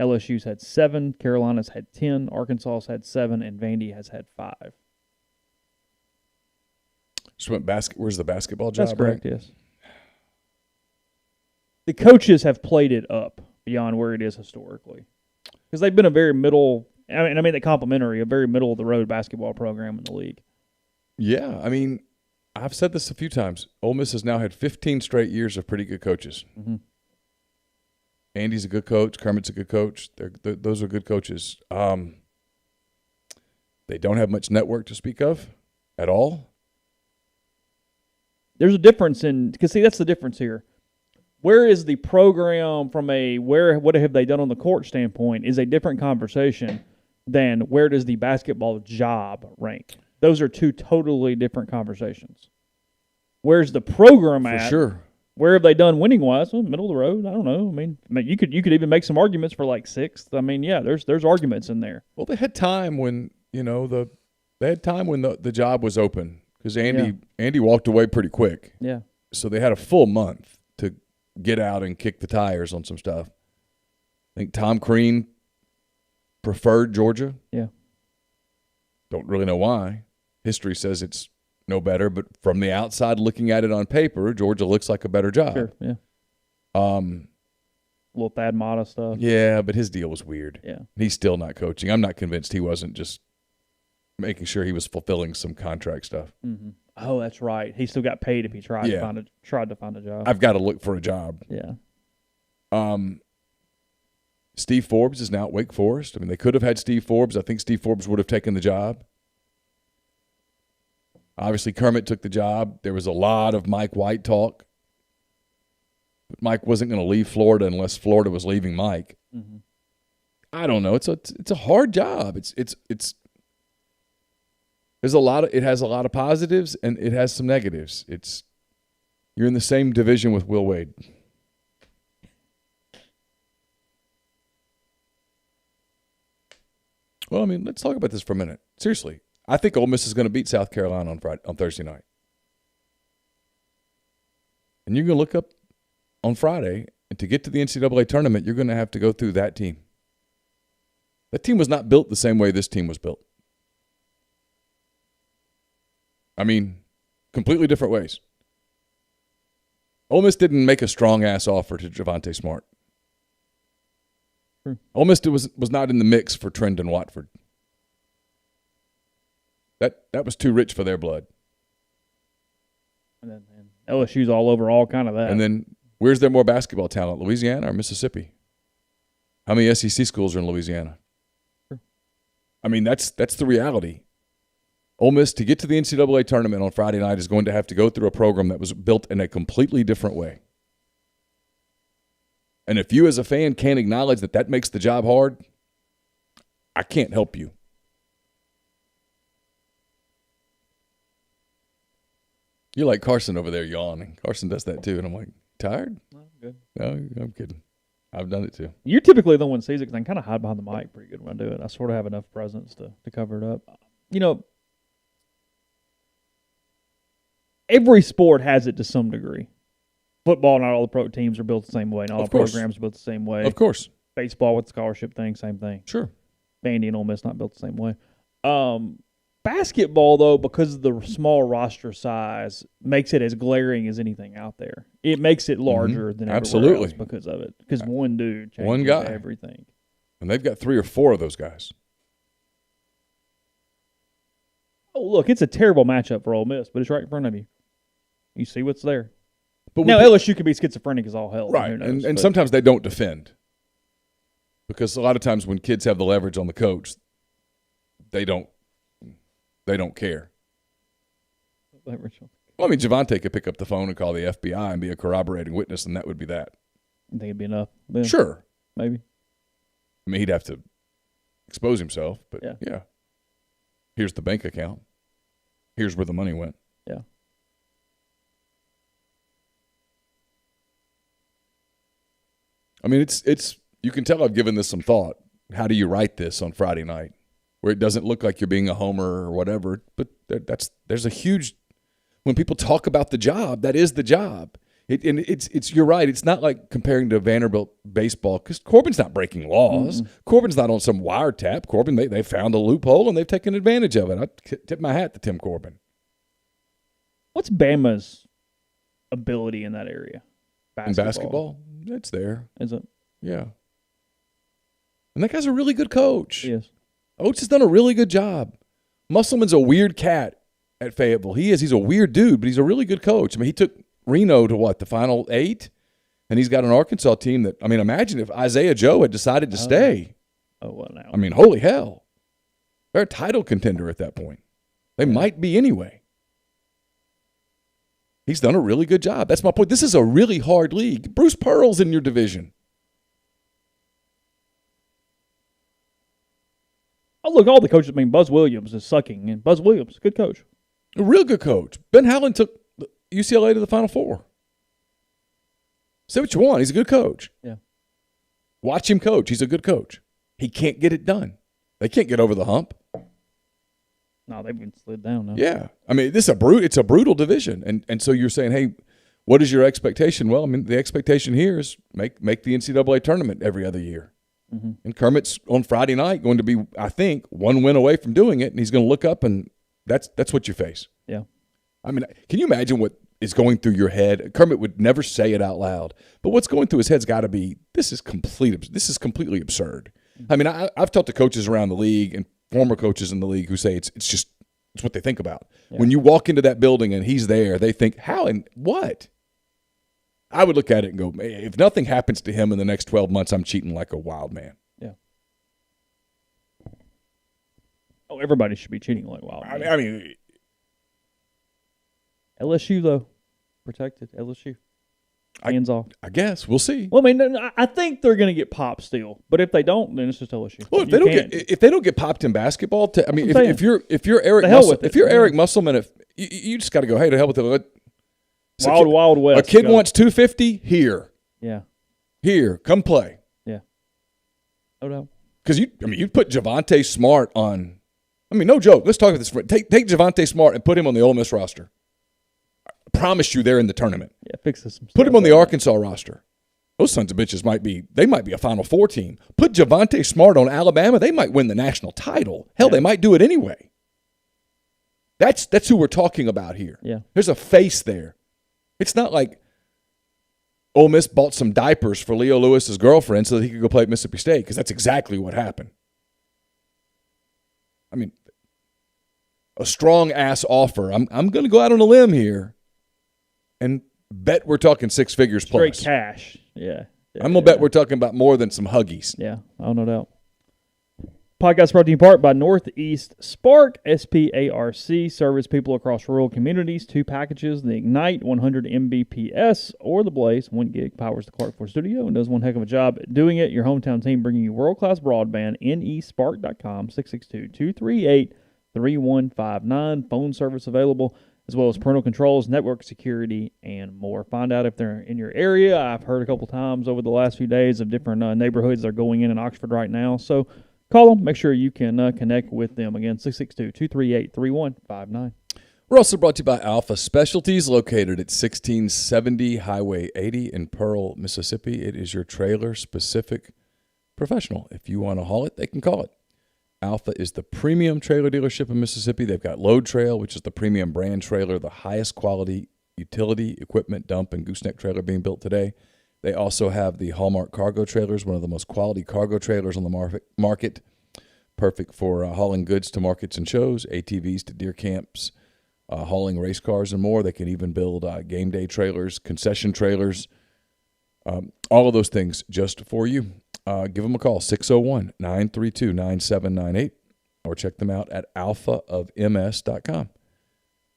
LSU's had 7, Carolina's had 10, Arkansas's had 7, and Vandy has had 5. Just went where's the basketball job? That's correct, right? Yes. The coaches have played it up beyond where it is historically. Because they've been a very middle, I mean, complimentary, a very middle-of-the-road basketball program in the league. Yeah, I mean, I've said this a few times. Ole Miss has now had 15 straight years of pretty good coaches. Mm-hmm. Andy's a good coach. Kermit's a good coach. Those are good coaches. They don't have much network to speak of at all. There's a difference because that's the difference here. Where is the program from what have they done on the court standpoint is a different conversation than where does the basketball job rank. Those are two totally different conversations. Where's the program at? For sure. Where have they done winning-wise? Well, middle of the road. I don't know. I mean, you could even make some arguments for like 6th. I mean, yeah, there's arguments in there. Well, they had time when the job was open because Andy walked away pretty quick. Yeah. So they had a full month to get out and kick the tires on some stuff. I think Tom Crean preferred Georgia. Yeah. Don't really know why. History says it's no better, but from the outside looking at it on paper, Georgia looks like a better job. Sure, yeah. Little Thad Matta stuff. Yeah, but his deal was weird. Yeah. He's still not coaching. I'm not convinced he wasn't just making sure he was fulfilling some contract stuff. Mm-hmm. Oh, that's right. He still got paid if he tried to find a job. I've got to look for a job. Yeah. Steve Forbes is now at Wake Forest. I mean, they could have had Steve Forbes. I think Steve Forbes would have taken the job. Obviously, Kermit took the job. There was a lot of Mike White talk. But Mike wasn't going to leave Florida unless Florida was leaving Mike. Mm-hmm. I don't know. It's a hard job. It has a lot of positives and it has some negatives. You're in the same division with Will Wade. Well, I mean, let's talk about this for a minute. Seriously, I think Ole Miss is going to beat South Carolina on Thursday night. And you're going to look up on Friday, and to get to the NCAA tournament, you're going to have to go through that team. That team was not built the same way this team was built. I mean, completely different ways. Ole Miss didn't make a strong-ass offer to Javonte Smart. Ole Miss was not in the mix for Trendon Watford. That was too rich for their blood. And LSU's all over all kind of that. And then where's there more basketball talent, Louisiana or Mississippi? How many SEC schools are in Louisiana? Sure. I mean, that's the reality. Ole Miss, to get to the NCAA tournament on Friday night, is going to have to go through a program that was built in a completely different way. And if you as a fan can't acknowledge that makes the job hard, I can't help you. You're like Carson over there yawning. Carson does that too. And I'm like, tired? No, I'm good. No, I'm kidding. I've done it too. You're typically the one who sees it because I can kind of hide behind the mic pretty good when I do it. I sort of have enough presence to cover it up. You know, every sport has it to some degree. Football, not all the pro teams are built the same way. Not all programs are built the same way. Of course. Baseball with the scholarship thing, same thing. Sure. Vandy and Ole Miss not built the same way. Basketball, though, because of the small roster size, makes it as glaring as anything out there. It makes it larger than everywhere else because of it. Because one dude changes everything. And they've got 3 or 4 of those guys. Oh, look, it's a terrible matchup for Ole Miss, but it's right in front of you. You see what's there. But now, LSU could be schizophrenic as all hell. Right, who knows, and sometimes they don't defend. Because a lot of times when kids have the leverage on the coach, they don't care. Leverage. Well, I mean, Javante could pick up the phone and call the FBI and be a corroborating witness, and that would be that. You think it'd be enough? Then? Sure. Maybe. I mean, he'd have to expose himself, but yeah. Here's the bank account. Here's where the money went. Yeah. I mean, it's you can tell I've given this some thought. How do you write this on Friday night where it doesn't look like you're being a homer or whatever? But there's a huge – when people talk about the job, that is the job. You're right. It's not like comparing to Vanderbilt baseball because Corbin's not breaking laws. Corbin's not on some wiretap. Corbin, they found a loophole and they've taken advantage of it. I tip my hat to Tim Corbin. What's Bama's ability in that area? In basketball? It's there. Is it? Yeah. And that guy's a really good coach. He is. Oates has done a really good job. Musselman's a weird cat at Fayetteville. He is. He's a weird dude, but he's a really good coach. I mean, he took Reno to what, the Final 8? And he's got an Arkansas team that, I mean, imagine if Isaiah Joe had decided to stay. Oh, well, now. I mean, holy hell. They're a title contender at that point. They might be anyway. He's done a really good job. That's my point. This is a really hard league. Bruce Pearl's in your division. Oh, look, all the coaches, I mean, Buzz Williams is sucking, and Buzz Williams, good coach. A real good coach. Ben Howland took UCLA to the Final Four. Say what you want. He's a good coach. Yeah. Watch him coach. He's a good coach. He can't get it done. They can't get over the hump. No, they've been slid down now. Yeah. I mean, it's a brutal division. And so you're saying, hey, what is your expectation? Well, I mean, the expectation here is make the NCAA tournament every other year. Mm-hmm. And Kermit's on Friday night going to be, I think, one win away from doing it, and he's going to look up, and that's what you face. Yeah. I mean, can you imagine what is going through your head? Kermit would never say it out loud, but what's going through his head's got to be, this is completely absurd. Mm-hmm. I mean, I've talked to coaches around the league and former coaches in the league who say it's what they think about. Yeah. When you walk into that building and he's there, they think, how and what? I would look at it and go, if nothing happens to him in the next 12 months, I'm cheating like a wild man. Yeah. Oh, everybody should be cheating like wild man. I mean, LSU, though, protected. LSU. Hands off. I guess. We'll see. Well, I mean, I think they're going to get popped still. But if they don't, then it's just LSU. Well, if they don't get popped in basketball, if you're Eric Musselman, you just got to go, hey, to hell with it. Wild West. A kid wants $250 here. Yeah. Here, come play. Yeah. No doubt. Because you put Javante Smart on. I mean, no joke. Let's talk about this. Take Javante Smart and put him on the Ole Miss roster. I promise you, they're in the tournament. Yeah, fix this. Put him on the Arkansas roster. Those sons of bitches might be a Final Four team. Put Javante Smart on Alabama. They might win the national title. Hell, they might do it anyway. That's who we're talking about here. Yeah. There's a face there. It's not like Ole Miss bought some diapers for Leo Lewis's girlfriend so that he could go play at Mississippi State, because that's exactly what happened. I mean, a strong-ass offer. I'm going to go out on a limb here and bet we're talking 6 figures plus. Straight cash. Yeah. I'm going to bet we're talking about more than some Huggies. Yeah, oh, no doubt. Podcast brought to you in part by Northeast Spark, SPARC, service people across rural communities. 2 packages, the Ignite 100 Mbps or the Blaze 1 gig, powers the Clark 4 studio and does one heck of a job at doing it. Your hometown team bringing you world-class broadband, nespark.com, 662-238-3159. Phone service available, as well as parental controls, network security, and more. Find out if they're in your area. I've heard a couple times over the last few days of different neighborhoods they're going in Oxford right now. So call them. Make sure you can connect with them. Again, 662-238-3159. We're also brought to you by Alpha Specialties, located at 1670 Highway 80 in Pearl, Mississippi. It is your trailer-specific professional. If you want to haul it, they can call it. Alpha is the premium trailer dealership in Mississippi. They've got Load Trail, which is the premium brand trailer, the highest quality utility equipment dump and gooseneck trailer being built today. They also have the Hallmark cargo trailers, one of the most quality cargo trailers on the market, perfect for hauling goods to markets and shows, ATVs to deer camps, hauling race cars and more. They can even build game day trailers, concession trailers, all of those things just for you. Give them a call, 601-932-9798, or check them out at alphaofms.com.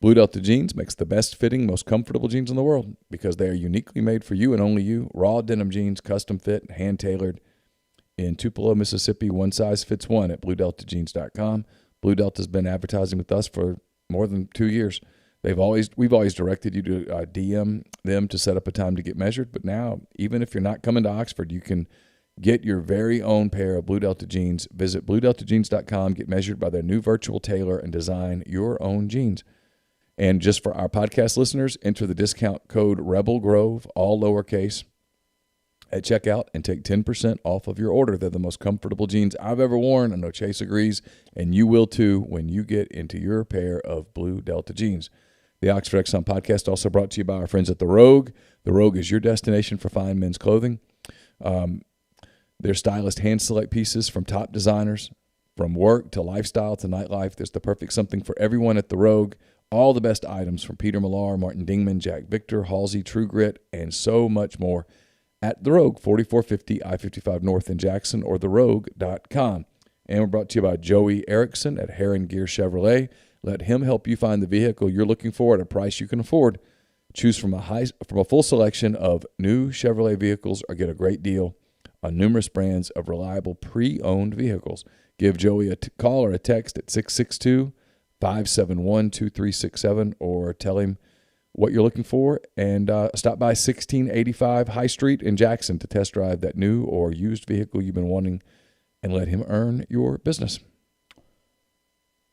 Blue Delta Jeans makes the best fitting, most comfortable jeans in the world because they are uniquely made for you and only you. Raw denim jeans, custom fit, hand-tailored in Tupelo, Mississippi. One size fits one at bluedeltajeans.com. Blue Delta's been advertising with us for more than 2 years. We've always directed you to DM them to set up a time to get measured, but now, even if you're not coming to Oxford, you can get your very own pair of Blue Delta jeans. Visit bluedeltajeans.com, get measured by their new virtual tailor, and design your own jeans. And just for our podcast listeners, enter the discount code Rebel Grove, all lowercase, at checkout and take 10% off of your order. They're the most comfortable jeans I've ever worn. I know Chase agrees, and you will too when you get into your pair of Blue Delta jeans. The Oxford Exxon podcast also brought to you by our friends at The Rogue. The Rogue is your destination for fine men's clothing. Their stylist hand-select pieces from top designers, from work to lifestyle to nightlife. There's the perfect something for everyone at The Rogue. All the best items from Peter Millar, Martin Dingman, Jack Victor, Halsey, True Grit, and so much more at The Rogue, 4450 I-55 North in Jackson, or therogue.com. And we're brought to you by Joey Erickson at Heron Gear Chevrolet. Let him help you find the vehicle you're looking for at a price you can afford. Choose from a full selection of new Chevrolet vehicles or get a great deal on numerous brands of reliable pre-owned vehicles. Give Joey a call or a text at 662-571-2367 or tell him what you're looking for, and stop by 1685 High Street in Jackson to test drive that new or used vehicle you've been wanting and let him earn your business.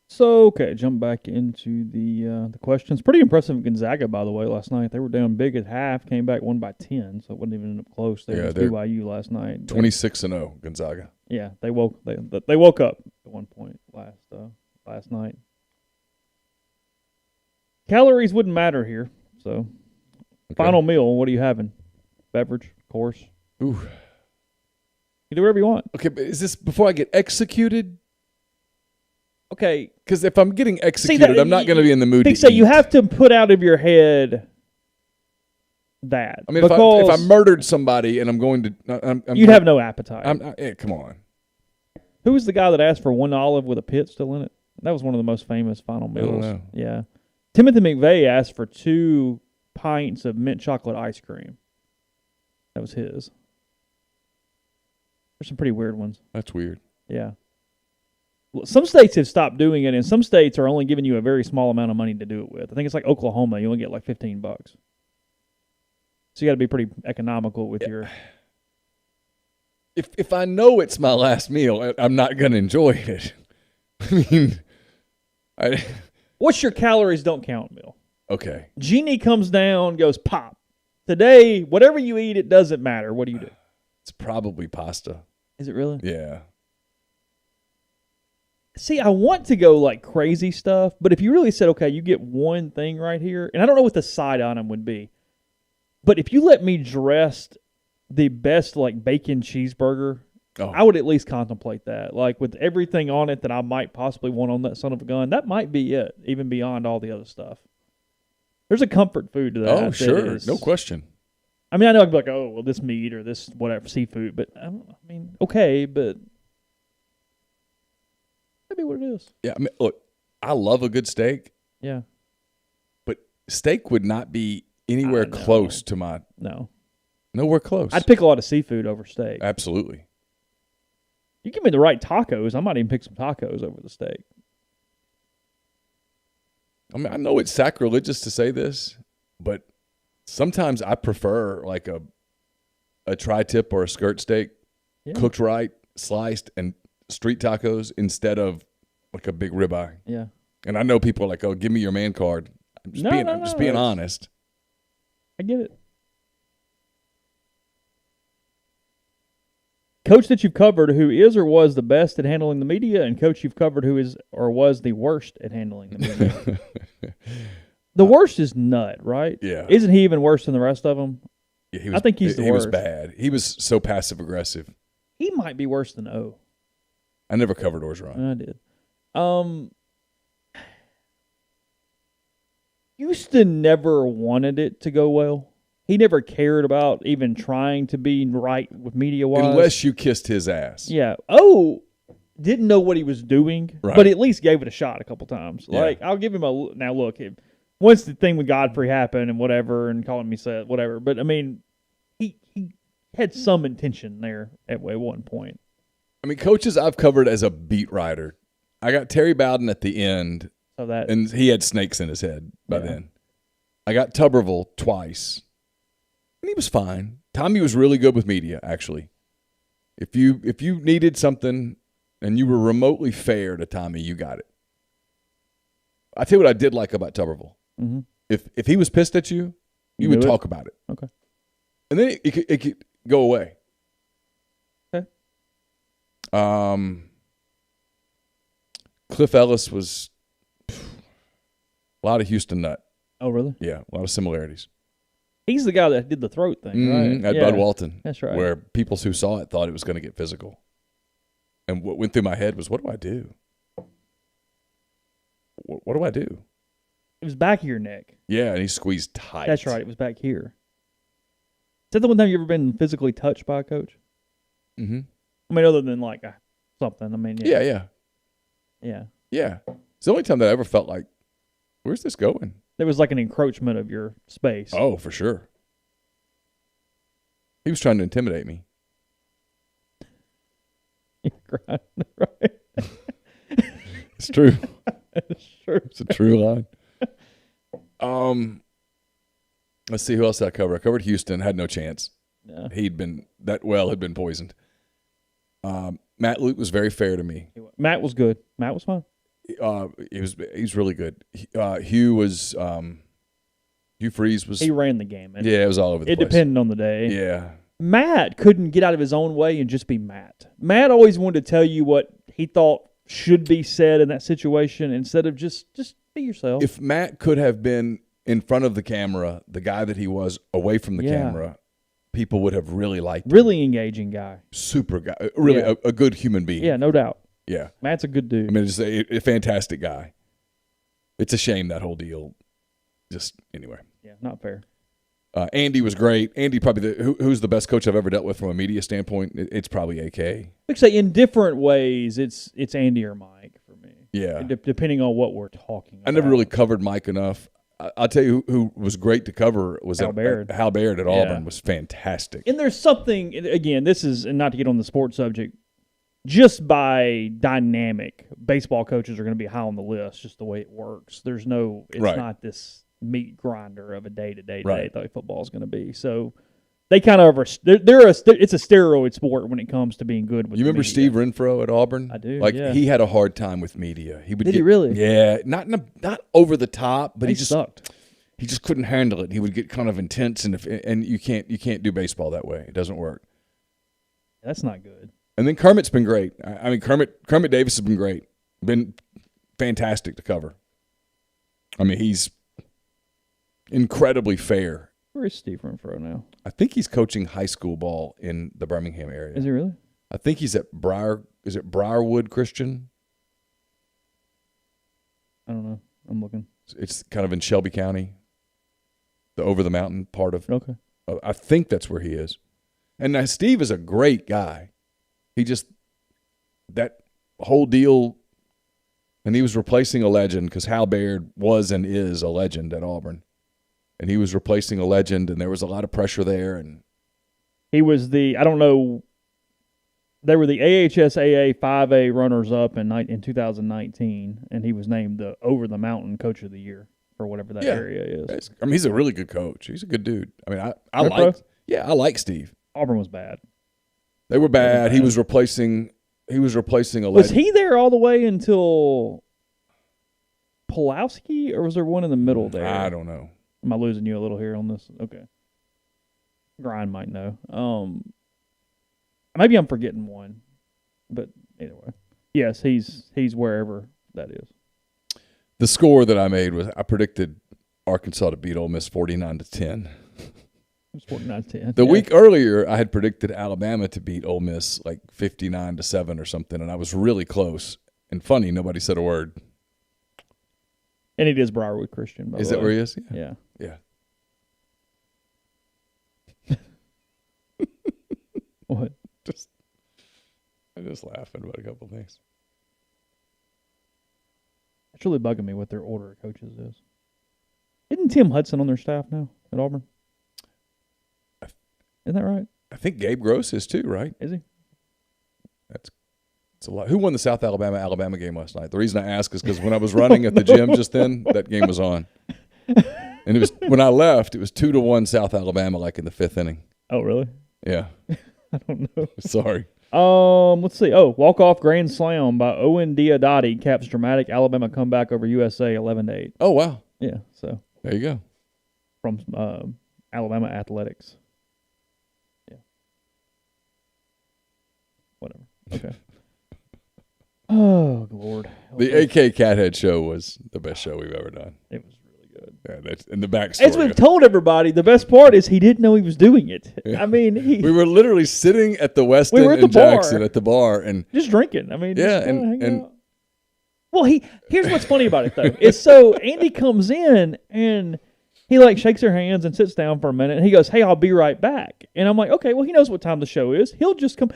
So, okay, jump back into the questions. Pretty impressive Gonzaga, by the way, last night. They were down big at half, came back, won by 10, so it wouldn't even end up close there with BYU last night. 26-0, Gonzaga. Yeah, they woke up at one point last night. Calories wouldn't matter here, so Final meal, what are you having? Beverage, course? Ooh. You do whatever you want. Okay, but is this before I get executed? Okay. Because if I'm getting executed, I'm not going to be in the mood to so eat. you have to put out of your head that. I mean, if I murdered somebody and I'm going to... you'd have no appetite. Come on. Who was the guy that asked for one olive with a pit still in it? That was one of the most famous final meals. I don't know. Yeah. Timothy McVeigh asked for 2 pints of mint chocolate ice cream. That was his. There's some pretty weird ones. That's weird. Yeah. Some states have stopped doing it, and some states are only giving you a very small amount of money to do it with. I think it's like Oklahoma. You only get like $15. So you got to be pretty economical with your... If I know it's my last meal, I'm not going to enjoy it. I mean... What's your calories don't count meal? Okay. Genie comes down, goes pop. Today, whatever you eat, it doesn't matter. What do you do? It's probably pasta. Is it really? Yeah. See, I want to go like crazy stuff, but if you really said, okay, you get one thing right here, and I don't know what the side item would be, but if you let me dress the best like bacon cheeseburger, I would at least contemplate that. Like with everything on it that I might possibly want on that son of a gun, that might be it, even beyond all the other stuff. There's a comfort food to that. Oh, sure. No question. I mean, I know I'd be like, oh, well, this meat or this whatever, seafood, but I mean, okay, but what it is. Yeah, I mean, look, I love a good steak, Yeah. but steak would not be anywhere close to my. No. Nowhere close. I'd pick a lot of seafood over steak. Absolutely. You give me the right tacos, I might even pick some tacos over the steak. I mean, I know it's sacrilegious to say this, but sometimes I prefer like a tri-tip or a skirt steak cooked right, sliced, and street tacos instead of like a big ribeye. Yeah. And I know people are like, "Oh, give me your man card." I'm just being honest. I get it. Coach that you've covered who is or was the best at handling the media, and coach you've covered who is or was the worst at handling the media. The worst is Nutt, right? Yeah. Isn't he even worse than the rest of them? Yeah, I think he's the worst. He was bad. He was so passive aggressive. He might be worse than O. I never covered Orgeron. I did. Houston never wanted it to go well. He never cared about even trying to be right with media-wise. Unless you kissed his ass. Yeah. Oh, didn't know what he was doing, right. But at least gave it a shot a couple times. Yeah. Like, I'll give him a – now, look, once the thing with Godfrey happened and whatever and calling me set, whatever. But, I mean, he had some intention there at one point. I mean, coaches I've covered as a beat writer. I got Terry Bowden at the end, and he had snakes in his head by then. I got Tuberville twice. And he was fine. Tommy was really good with media, actually. If you needed something and you were remotely fair to Tommy, you got it. I tell you what I did like about Tuberville. Mm-hmm. If he was pissed at you, you would talk about it. Okay. And then it could go away. Okay. Cliff Ellis was a lot of Houston nut. Oh, really? Yeah, a lot of similarities. He's the guy that did the throat thing, right? At Bud Walton. That's right. Where people who saw it thought it was going to get physical. And what went through my head was, what do I do? What do I do? It was back of your neck. Yeah, and he squeezed tight. That's right. It was back here. Is that the one time you ever been physically touched by a coach? Mm-hmm. I mean, other than like something. I mean, Yeah. It's the only time that I ever felt like, where's this going? There was like an encroachment of your space. Oh, for sure. He was trying to intimidate me. Right. It's true. It's true. It's a true line. Let's see who else did I cover. I covered Houston. Had no chance. Yeah. Had been poisoned. Matt Luke was very fair to me. Matt was good. Matt was fine. He's really good. Hugh Freeze was. He ran the game. It was all over the place. It depended on the day. Yeah. Matt couldn't get out of his own way and just be Matt. Matt always wanted to tell you what he thought should be said in that situation instead of just be yourself. If Matt could have been in front of the camera, the guy that he was away from the camera, people would have really liked him. Really engaging guy. Super guy. Really a good human being. Yeah, no doubt. Yeah. Matt's a good dude. I mean, it's a fantastic guy. It's a shame, that whole deal. Just anyway. Yeah, not fair. Andy was great. Andy probably who's the best coach I've ever dealt with from a media standpoint. It's probably AK. I'd say in different ways, it's Andy or Mike for me. Yeah. Depending on what we're talking about. I never really covered Mike enough. I'll tell you who was great to cover was Hal Baird. Hal Baird at Auburn was fantastic. And there's something, again, this is, and not to get on the sports subject, just by dynamic, baseball coaches are going to be high on the list, just the way it works. It's not this meat grinder of a day-to-day the way football is going to be. So they kind of it's a steroid sport when it comes to being good with You remember media. Steve Renfro at Auburn? I do. He had a hard time with media. Did he really? Yeah, not over the top, but he just sucked. He just couldn't handle it. He would get kind of intense, and you can't do baseball that way. It doesn't work. That's not good. And then Kermit's been great. I mean, Kermit Davis has been great. Been fantastic to cover. I mean, he's incredibly fair. Where is Steve Renfro now? I think he's coaching high school ball in the Birmingham area. Is he really? I think he's at Briarwood Christian? I don't know. I'm looking. It's kind of in Shelby County, the over the mountain part of. Okay. I think that's where he is. And now Steve is a great guy. He just, that whole deal And he was replacing a legend because Hal Baird was and is a legend at Auburn. And he was replacing a legend, and there was a lot of pressure there. And he was they were the AHSAA 5A runners-up in 2019, and he was named the Over the Mountain Coach of the Year for whatever that area is. I mean, he's a really good coach. He's a good dude. I mean, I like Steve. Auburn was bad. They were bad. He was replacing a legend. Was he there all the way until Pulowski, or was there one in the middle there? I don't know. Am I losing you a little here on this? Okay. Grind might know. Maybe I'm forgetting one. But anyway. Yes, he's wherever that is. The score that I made was I predicted Arkansas to beat Ole Miss 49-10. It was 49-10. The week earlier, I had predicted Alabama to beat Ole Miss like 59-7 or something, and I was really close. And funny, nobody said a word. And it is Briarwood Christian, by the way. Is that where he is? Yeah. Yeah. What? I'm just laughing about a couple things. It's really bugging me what their order of coaches is. Isn't Tim Hudson on their staff now at Auburn? Isn't that right? I think Gabe Gross is too, right? Is he? It's a lot. Who won the South Alabama game last night? The reason I ask is because when I was running at the gym just then, that game was on. And it was when I left, it was 2-1 South Alabama, like in the 5th inning. Oh, really? Yeah. I don't know. Sorry. Let's see. Oh, walk-off grand slam by Owen Diodati caps dramatic Alabama comeback over USA 11-8. Oh, wow. Yeah, so. There you go. From Alabama Athletics. Yeah. Whatever. Okay. Oh, Lord. The AK Cathead show was the best show we've ever done. It was really good. Yeah, that's in the backstory. As we've told everybody, the best part is he didn't know he was doing it. Yeah. I mean, we were literally sitting at the Westin in Jackson at the bar and just drinking. I mean, yeah, just and out. Well, here's what's funny about it though. It's so Andy comes in and he like shakes her hands and sits down for a minute and he goes, "Hey, I'll be right back." And I'm like, "Okay, well, he knows what time the show is. He'll just come."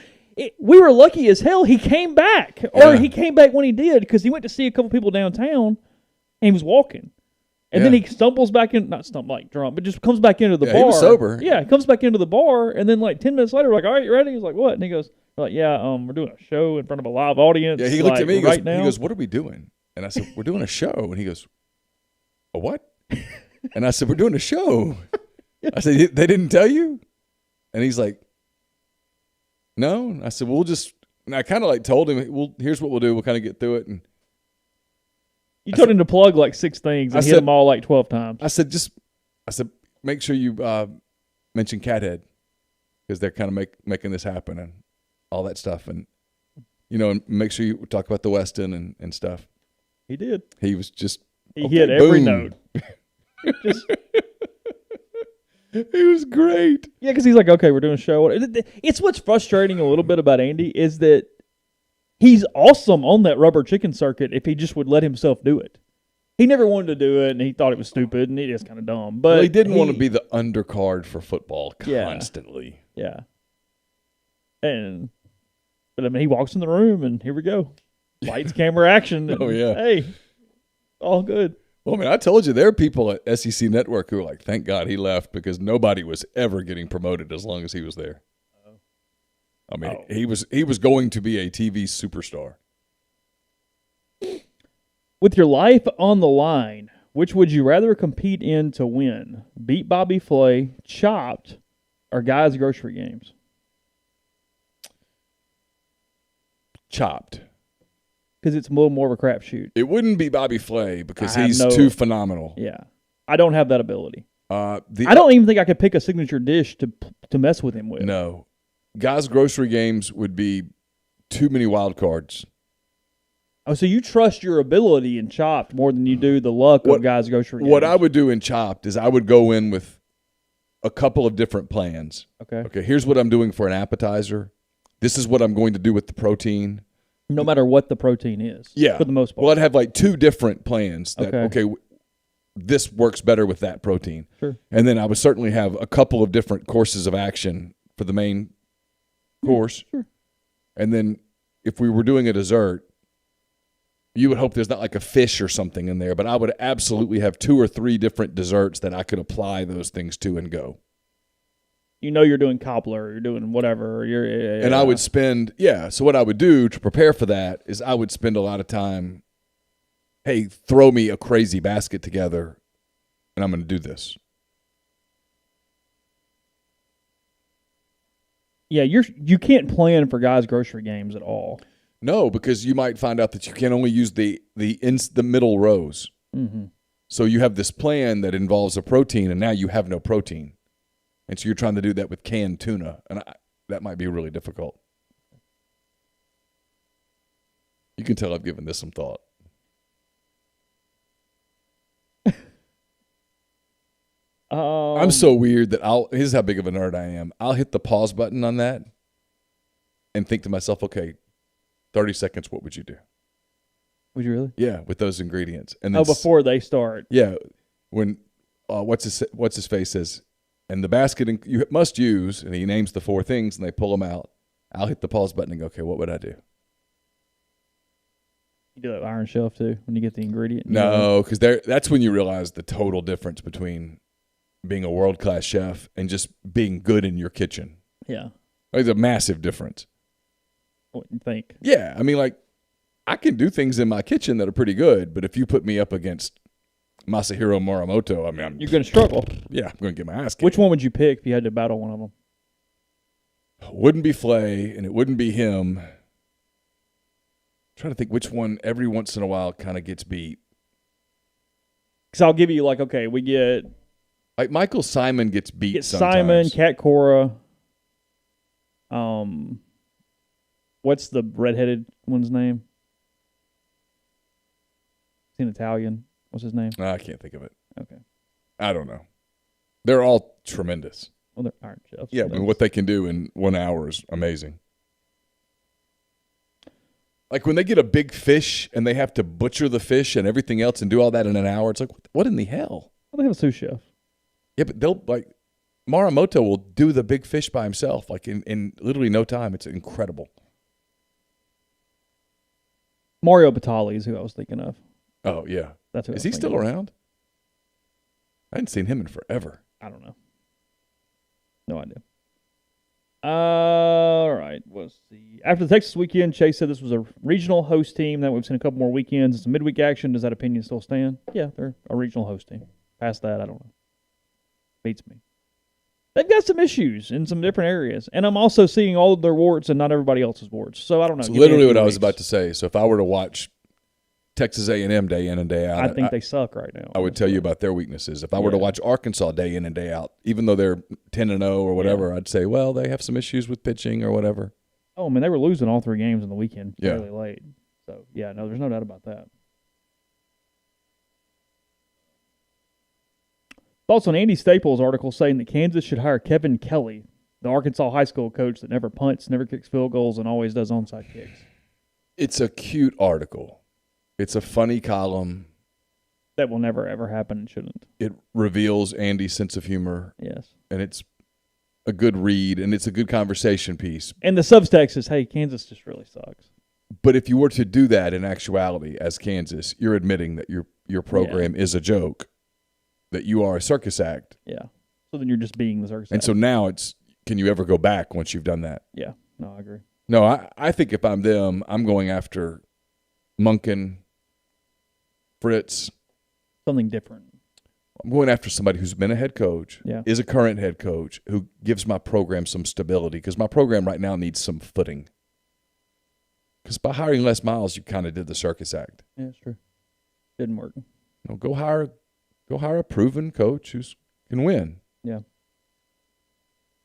We were lucky as hell he came back, or he came back when he did because he went to see a couple people downtown and he was walking. And then he stumbles back in, not stumble like drunk, but just comes back into the bar. He was sober. Yeah, he comes back into the bar, and then like 10 minutes later, we're like, "All right, you ready?" He's like, "What?" And he goes, "Like, yeah, we're doing a show in front of a live audience." Yeah, he looked at me. He goes, "What are we doing?" And I said, "We're doing a show." And he goes, "A what?" And I said, "We're doing a show." I said, "They didn't tell you?" And he's like, "No." And I said, "We'll just." And I kind of like told him, "Well, here's what we'll do. We'll kind of get through it." And you told him to plug like 6 things and hit them all like 12 times. I said, make sure you mention Cathead because they're kind of making this happen and all that stuff. And, and make sure you talk about the Westin and stuff. He did. He was just. He hit every note. He was great. Yeah, because he's like, "Okay, we're doing a show." It's what's frustrating a little bit about Andy is that he's awesome on that rubber chicken circuit if he just would let himself do it. He never wanted to do it, and he thought it was stupid, and it is kind of dumb. But he didn't want to be the undercard for football constantly. Yeah. But I mean, he walks in the room, and here we go. Lights, camera, action. And, hey, all good. Well, I mean, I told you there are people at SEC Network who are like, "Thank God he left," because nobody was ever getting promoted as long as he was there. I mean, he was going to be a TV superstar. With your life on the line, which would you rather compete in to win? Beat Bobby Flay, Chopped, or Guys Grocery Games? Chopped. Because it's a little more of a crapshoot. It wouldn't be Bobby Flay because he's too phenomenal. Yeah. I don't have that ability. I don't even think I could pick a signature dish to mess with him with. No. Guys' Grocery Games would be too many wild cards. Oh, so you trust your ability in Chopped more than you do the luck of Guys' Grocery Games. What I would do in Chopped is I would go in with a couple of different plans. Okay, here's what I'm doing for an appetizer. This is what I'm going to do with the protein. No matter what the protein is. Yeah. For the most part. Well, I'd have like 2 different plans that, this works better with that protein. Sure. And then I would certainly have a couple of different courses of action for the main course. Sure. And then if we were doing a dessert, You would hope there's not like a fish or something in there, but I would absolutely have 2 or 3 different desserts that I could apply those things to and go. You know you're doing cobbler, you're doing whatever. And I would spend, so what I would do to prepare for that is I would spend a lot of time, hey, throw me a crazy basket together, and I'm going to do this. Yeah, you can't plan for guys' grocery games at all. No, because you might find out that you can only use the middle rows. Mm-hmm. So you have this plan that involves a protein, and now you have no protein. And so you're trying to do that with canned tuna, and that might be really difficult. You can tell I've given this some thought. I'm so weird that here's how big of a nerd I am. I'll hit the pause button on that and think to myself, okay, 30 seconds, what would you do? Would you really? Yeah, with those ingredients. And then before they start. Yeah, when what's his face says, and the basket you must use, and he names the 4 things, and they pull them out. I'll hit the pause button and go, okay, what would I do? You do that Iron Chef too when you get the ingredient. No, because that's when you realize the total difference between being a world-class chef and just being good in your kitchen. Yeah. There's a massive difference. What do you think? Yeah, I mean, like, I can do things in my kitchen that are pretty good, but if you put me up against Masahiro Morimoto, I mean, you're going to struggle. Yeah, I'm going to get my ass kicked. Which one would you pick if you had to battle one of them? It wouldn't be Flay, and it wouldn't be him. I'm trying to think which one every once in a while kind of gets beat. Because I'll give you, like, okay, we get... Like, Michael Simon gets beat sometimes. Simon, Kat Cora. What's the redheaded one's name? He's an Italian. What's his name? I can't think of it. Okay. I don't know. They're all tremendous. Well, they're Iron Chefs. Yeah, I mean, what they can do in 1 hour is amazing. Like when they get a big fish and they have to butcher the fish and everything else and do all that in an hour, it's like, what in the hell? Well, they have a sous chef. Yeah, but Morimoto will do the big fish by himself, like in literally no time. It's incredible. Mario Batali is who I was thinking of. Oh, yeah. That's who Is he still around? I hadn't seen him in forever. I don't know. No idea. All right. Let's see. After the Texas weekend, Chase said this was a regional host team. That we've seen a couple more weekends. It's a midweek action. Does that opinion still stand? Yeah, they're a regional host team. Past that, I don't know. Beats me. They've got some issues in some different areas, and I'm also seeing all of their warts and not everybody else's warts. So I don't know. It's literally what I was about to say. So if I were to watch Texas A&M day in and day out, I think they suck right now. I would tell you about their weaknesses. If I were to watch Arkansas day in and day out, even though they're 10-0 or whatever, I'd say, well, they have some issues with pitching or whatever. Oh, I mean, they were losing all 3 games in the weekend fairly late. So, yeah, no, there's no doubt about that. Thoughts on Andy Staples' article saying that Kansas should hire Kevin Kelly, the Arkansas high school coach that never punts, never kicks field goals, and always does onside kicks. It's a cute article. It's a funny column. That will never, ever happen and shouldn't. It reveals Andy's sense of humor. Yes. And it's a good read, and it's a good conversation piece. And the subtext is, hey, Kansas just really sucks. But if you were to do that in actuality as Kansas, you're admitting that your program is a joke, that you are a circus act. Yeah. So then you're just being the circus act. And so now it's, can you ever go back once you've done that? Yeah. No, I agree. No, I think if I'm them, I'm going after Munkin, Fritz. Something different. I'm going after somebody who's been a head coach, Yeah. is a current head coach, who gives my program some stability, because my program right now needs some footing. Because by hiring Les Miles, you kind of did the circus act. Yeah, it's true. Didn't work. Go hire a proven coach who can win. Yeah.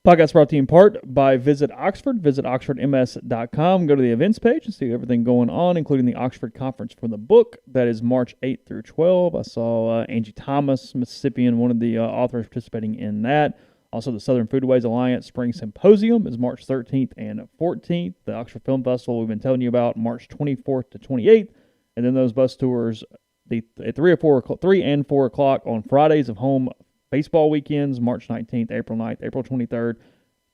Podcast brought to you in part by Visit Oxford. Visit oxfordms.com. Go to the events page and see everything going on, including the Oxford Conference for the Book. That is March 8th through 12. I saw Angie Thomas, Mississippian, one of the authors participating in that. Also, the Southern Foodways Alliance Spring Symposium is March 13th and 14th. The Oxford Film Festival we've been telling you about, March 24th to 28th. And then those bus tours at 3 and 4 o'clock on Fridays of home baseball weekends, March 19th, April 9th, April 23rd,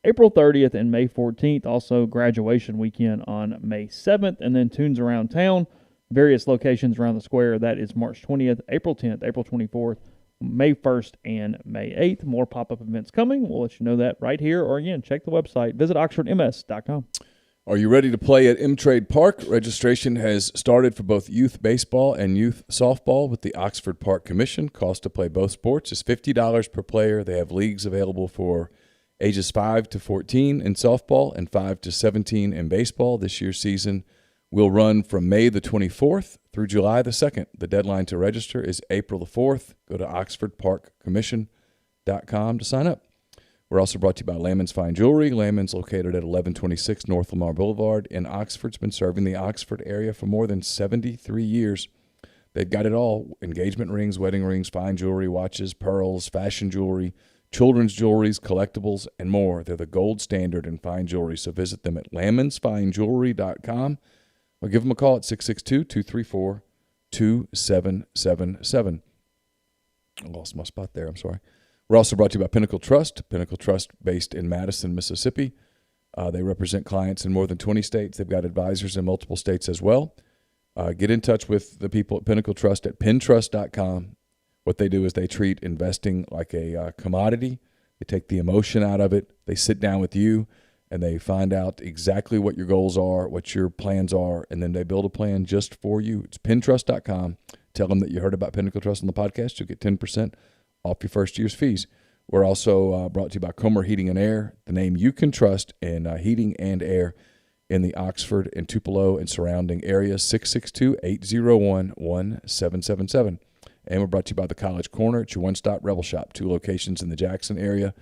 April 30th, and May 14th. Also, graduation weekend on May 7th. And then Tunes Around Town various locations around the square. That is March 20th, April 10th, April 24th, May 1st, and May 8th. More pop-up events coming. We'll let you know that right here. Or, again, check the website. Visit oxfordms.com. Are you ready to play at M-Trade Park? Registration has started for both youth baseball and youth softball with the Oxford Park Commission. Cost to play both sports is $50 per player. They have leagues available for ages 5 to 14 in softball and 5 to 17 in baseball. This year's season will run from May the 24th through July the 2nd. The deadline to register is April the 4th. Go to oxfordparkcommission.com to sign up. We're also brought to you by Lamon's Fine Jewelry. Lamon's, located at 1126 North Lamar Boulevard in Oxford, has been serving the Oxford area for more than 73 years. They've got it all: engagement rings, wedding rings, fine jewelry, watches, pearls, fashion jewelry, children's jewelries, collectibles, and more. They're the gold standard in fine jewelry, so visit them at lamonsfinejewelry.com or give them a call at 662-234-2777. I lost my spot there. I'm sorry. We're also brought to you by Pinnacle Trust. Pinnacle Trust, based in Madison, Mississippi. They represent clients in more than 20 states. They've got advisors in multiple states as well. Get in touch with the people at Pinnacle Trust at pintrust.com. What they do is they treat investing like a commodity. They take the emotion out of it. They sit down with you, and they find out exactly what your goals are, what your plans are, and then they build a plan just for you. It's pintrust.com. Tell them that you heard about Pinnacle Trust on the podcast. You'll get 10% off your first year's fees. We're also brought to you by Comer Heating and Air, the name you can trust in heating and air in the Oxford and Tupelo and surrounding areas. 662-801-1777. And we're brought to you by the College Corner. It's your one-stop Rebel Shop. 2 locations in the Jackson area.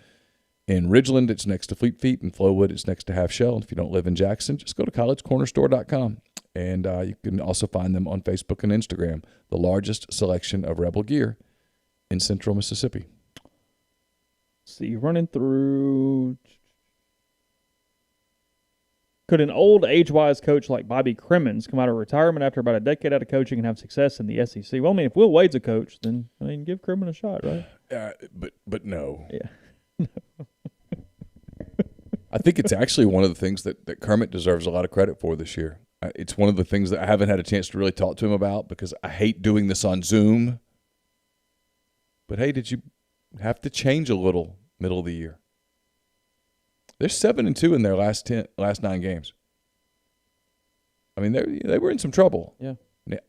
In Ridgeland, it's next to Fleet Feet. In Flowood, it's next to Half Shell. And if you don't live in Jackson, just go to collegecornerstore.com. And you can also find them on Facebook and Instagram, the largest selection of Rebel gear in central Mississippi. See, running through. Could an old, age-wise coach like Bobby Crimmins come out of retirement after about a decade out of coaching and have success in the SEC? Well, I mean, if Will Wade's a coach, then give Crimmins a shot, right? But no. Yeah. I think it's actually one of the things that Kermit deserves a lot of credit for this year. It's one of the things that I haven't had a chance to really talk to him about because I hate doing this on Zoom. But, hey, did you have to change a little middle of the year? They're 7-2 in their last 9 games. I mean, they were in some trouble. Yeah.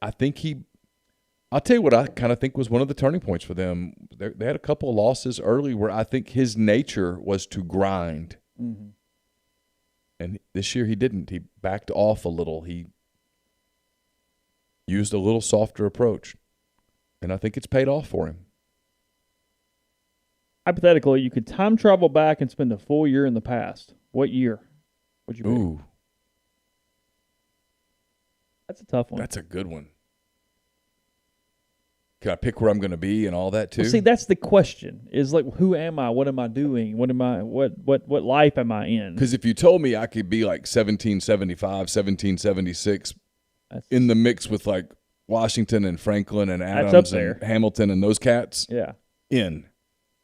I think I'll tell you what I kind of think was one of the turning points for them. They had a couple of losses early where I think his nature was to grind. Mm-hmm. And this year he didn't. He backed off a little. He used a little softer approach. And I think it's paid off for him. Hypothetically, you could time travel back and spend a full year in the past. What year would you pick? Ooh. That's a tough one. That's a good one. Can I pick where I'm going to be and all that too? Well, see, that's the question. Is like, who am I? What am I doing? What life am I in? Because if you told me I could be like 1775, 1776 in the mix with like Washington and Franklin and Adams and Hamilton and those cats. Yeah.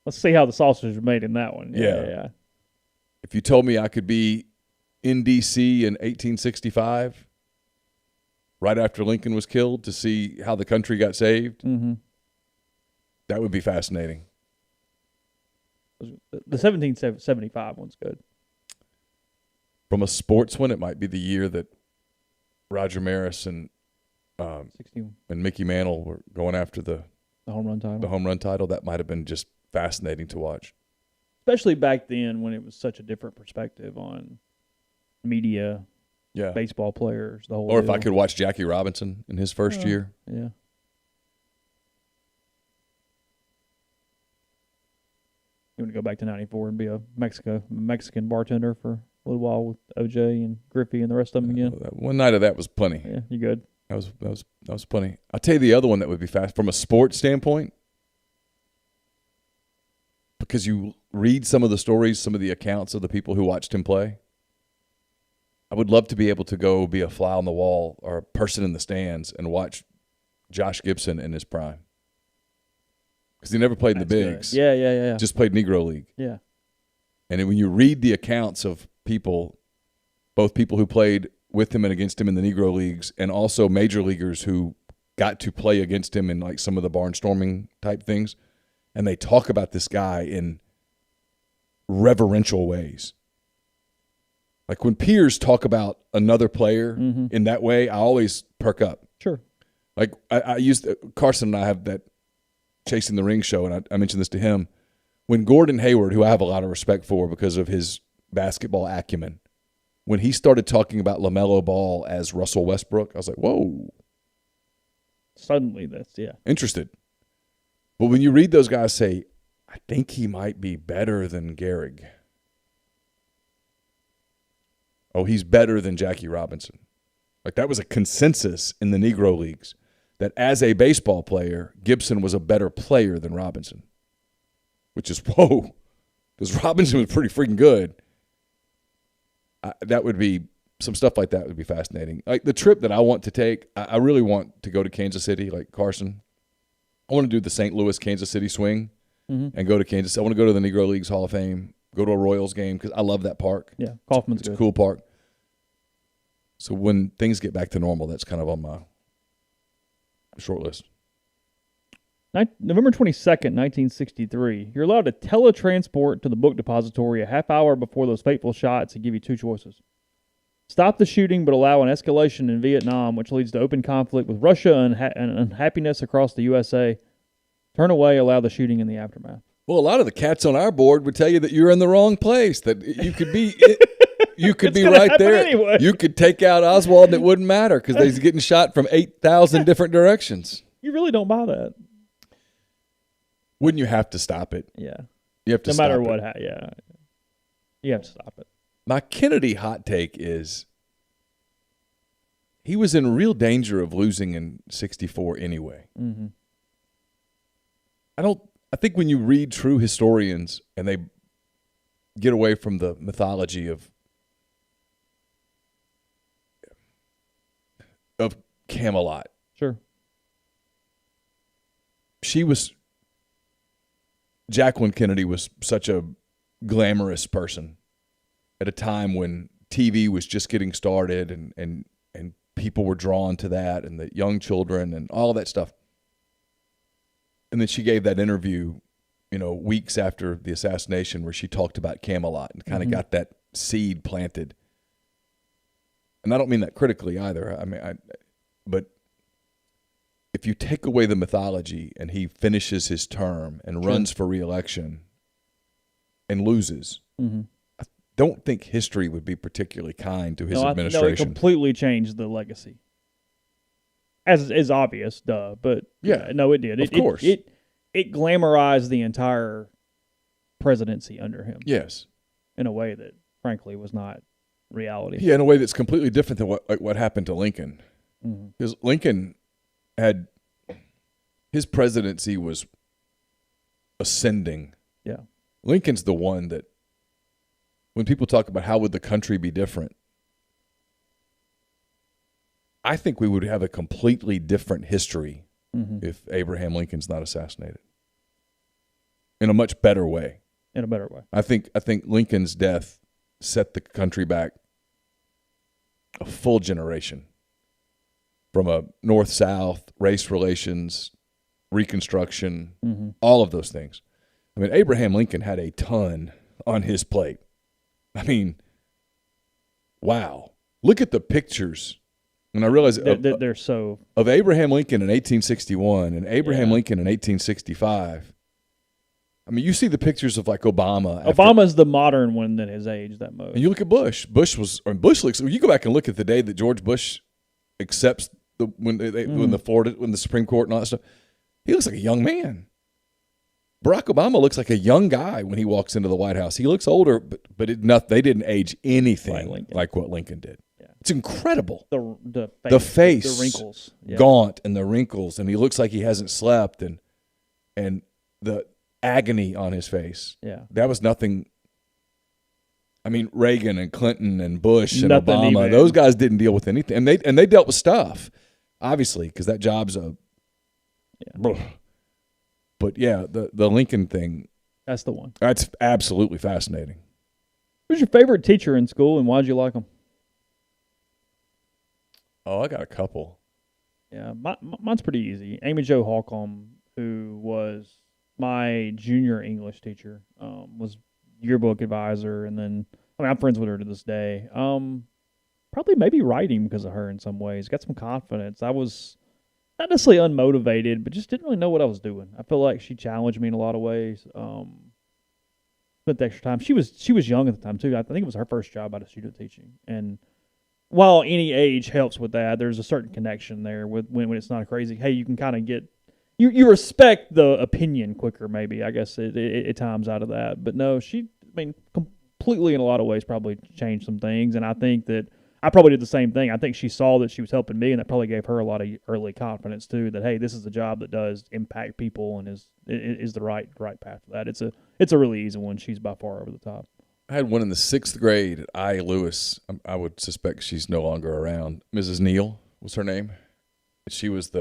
Let's see how the sausage is made in that one. Yeah. If you told me I could be in D.C. in 1865, right after Lincoln was killed, to see how the country got saved, that would be fascinating. The 1775 one's good. From a sports one, it might be the year that Roger Maris and Mickey Mantle were going after the home run title. The home run title. That might have been just fascinating to watch. Especially back then when it was such a different perspective on media, baseball players, the whole Or deal. if I could watch Jackie Robinson in his first year. Yeah. You want to go back to 94 and be a Mexican bartender for a little while with OJ and Griffey and the rest of them again? One night of that was plenty. Yeah, you good? That was plenty. I'll tell you the other one that would be fast from a sports standpoint, because you read some of the stories, some of the accounts of the people who watched him play. I would love to be able to go be a fly on the wall or a person in the stands and watch Josh Gibson in his prime. Because he never played in the bigs. Good. Yeah. Just played Negro League. Yeah. And then when you read the accounts of people, both people who played with him and against him in the Negro Leagues, and also major leaguers who got to play against him in like some of the barnstorming type things. And they talk about this guy in reverential ways. Like when peers talk about another player in that way, I always perk up. Sure. Like I used Carson and I have that Chasing the Ring show, and I mentioned this to him. When Gordon Hayward, who I have a lot of respect for because of his basketball acumen, when he started talking about LaMelo Ball as Russell Westbrook, I was like, whoa. Suddenly that's, yeah. Interested. But when you read those guys say, I think he might be better than Gehrig. Oh, he's better than Jackie Robinson. Like that was a consensus in the Negro Leagues that as a baseball player, Gibson was a better player than Robinson. Which is, whoa, because Robinson was pretty freaking good. That would be, some stuff like that would be fascinating. Like the trip that I want to take, I really want to go to Kansas City, like Carson. I want to do the St. Louis, Kansas City swing and go to Kansas. I want to go to the Negro Leagues Hall of Fame, go to a Royals game because I love that park. Yeah, Kaufman's It's a cool park. So when things get back to normal, that's kind of on my short list. November 22nd, 1963. You're allowed to teletransport to the book depository a half hour before those fateful shots and give you two choices. Stop the shooting but allow an escalation in Vietnam, which leads to open conflict with Russia and unhappiness across the USA. Turn away, allow the shooting in the aftermath. Well, a lot of the cats on our board would tell you that you're in the wrong place, that you could be you could be right there. Anyway. You could take out Oswald and it wouldn't matter because they're getting shot from 8,000 different directions. You really don't buy that. Wouldn't you have to stop it? Yeah. You have to no stop matter it. what, yeah. You have to stop it. My Kennedy hot take is he was in real danger of losing in 64 anyway. Mm-hmm. I think when you read true historians and they get away from the mythology of Camelot. Sure. Jacqueline Kennedy was such a glamorous person at a time when TV was just getting started and people were drawn to that and the young children and all that stuff. And then she gave that interview, weeks after the assassination where she talked about Camelot and kind of got that seed planted. And I don't mean that critically either. But if you take away the mythology and he finishes his term and runs for re-election and loses, I don't think history would be particularly kind to his administration. No, it completely changed the legacy. As is obvious, duh. But yeah, no, it did. Of course. It glamorized the entire presidency under him. Yes. In a way that, frankly, was not reality. Yeah, in a way that's completely different than what happened to Lincoln. Because Lincoln his presidency was ascending. Yeah. Lincoln's the one that, when people talk about how would the country be different, I think we would have a completely different history if Abraham Lincoln's not assassinated. In a much better way. In a better way. I think Lincoln's death set the country back a full generation. From a north-south, race relations, Reconstruction, all of those things. I mean, Abraham Lincoln had a ton on his plate. I mean, wow. Look at the pictures. And I realize they're so... Of Abraham Lincoln in 1861 and Abraham Lincoln in 1865. I mean, you see the pictures of like Obama. Obama's the modern one that has aged that most. And you look at Bush. Bush looks... You go back and look at the day that George Bush accepts when the Supreme Court and all that stuff. He looks like a young man. Barack Obama looks like a young guy when he walks into the White House. He looks older, but they didn't age anything like what Lincoln did. Yeah. It's incredible. The face, the wrinkles, gaunt, and the wrinkles, and he looks like he hasn't slept, and the agony on his face. Yeah, that was nothing. I mean, Reagan and Clinton and Bush and nothing Obama; even. those guys didn't deal with anything, and they dealt with stuff, obviously, because that job's a. Yeah. But yeah, the Lincoln thing. That's the one. That's absolutely fascinating. Who's your favorite teacher in school, and why'd you like him? Oh, I got a couple. Yeah, mine's pretty easy. Amy Jo Holcomb, who was my junior English teacher, was yearbook advisor, and then I'm friends with her to this day. Probably maybe writing because of her in some ways. Got some confidence. I was not necessarily unmotivated, but just didn't really know what I was doing. I feel like she challenged me in a lot of ways. Spent the extra time. She was young at the time too. I think it was her first job out of student teaching, and while any age helps with that, there's a certain connection there with when it's not crazy. Hey, you can kind of get you respect the opinion quicker. Maybe I guess it times out of that. But no, completely in a lot of ways probably changed some things, and I think that I probably did the same thing. I think she saw that she was helping me, and that probably gave her a lot of early confidence too. That hey, this is a job that does impact people and is the right path for that. It's a really easy one. She's by far over the top. I had one in the 6th grade at I. Lewis. I would suspect she's no longer around. Mrs. Neal was her name. She was it's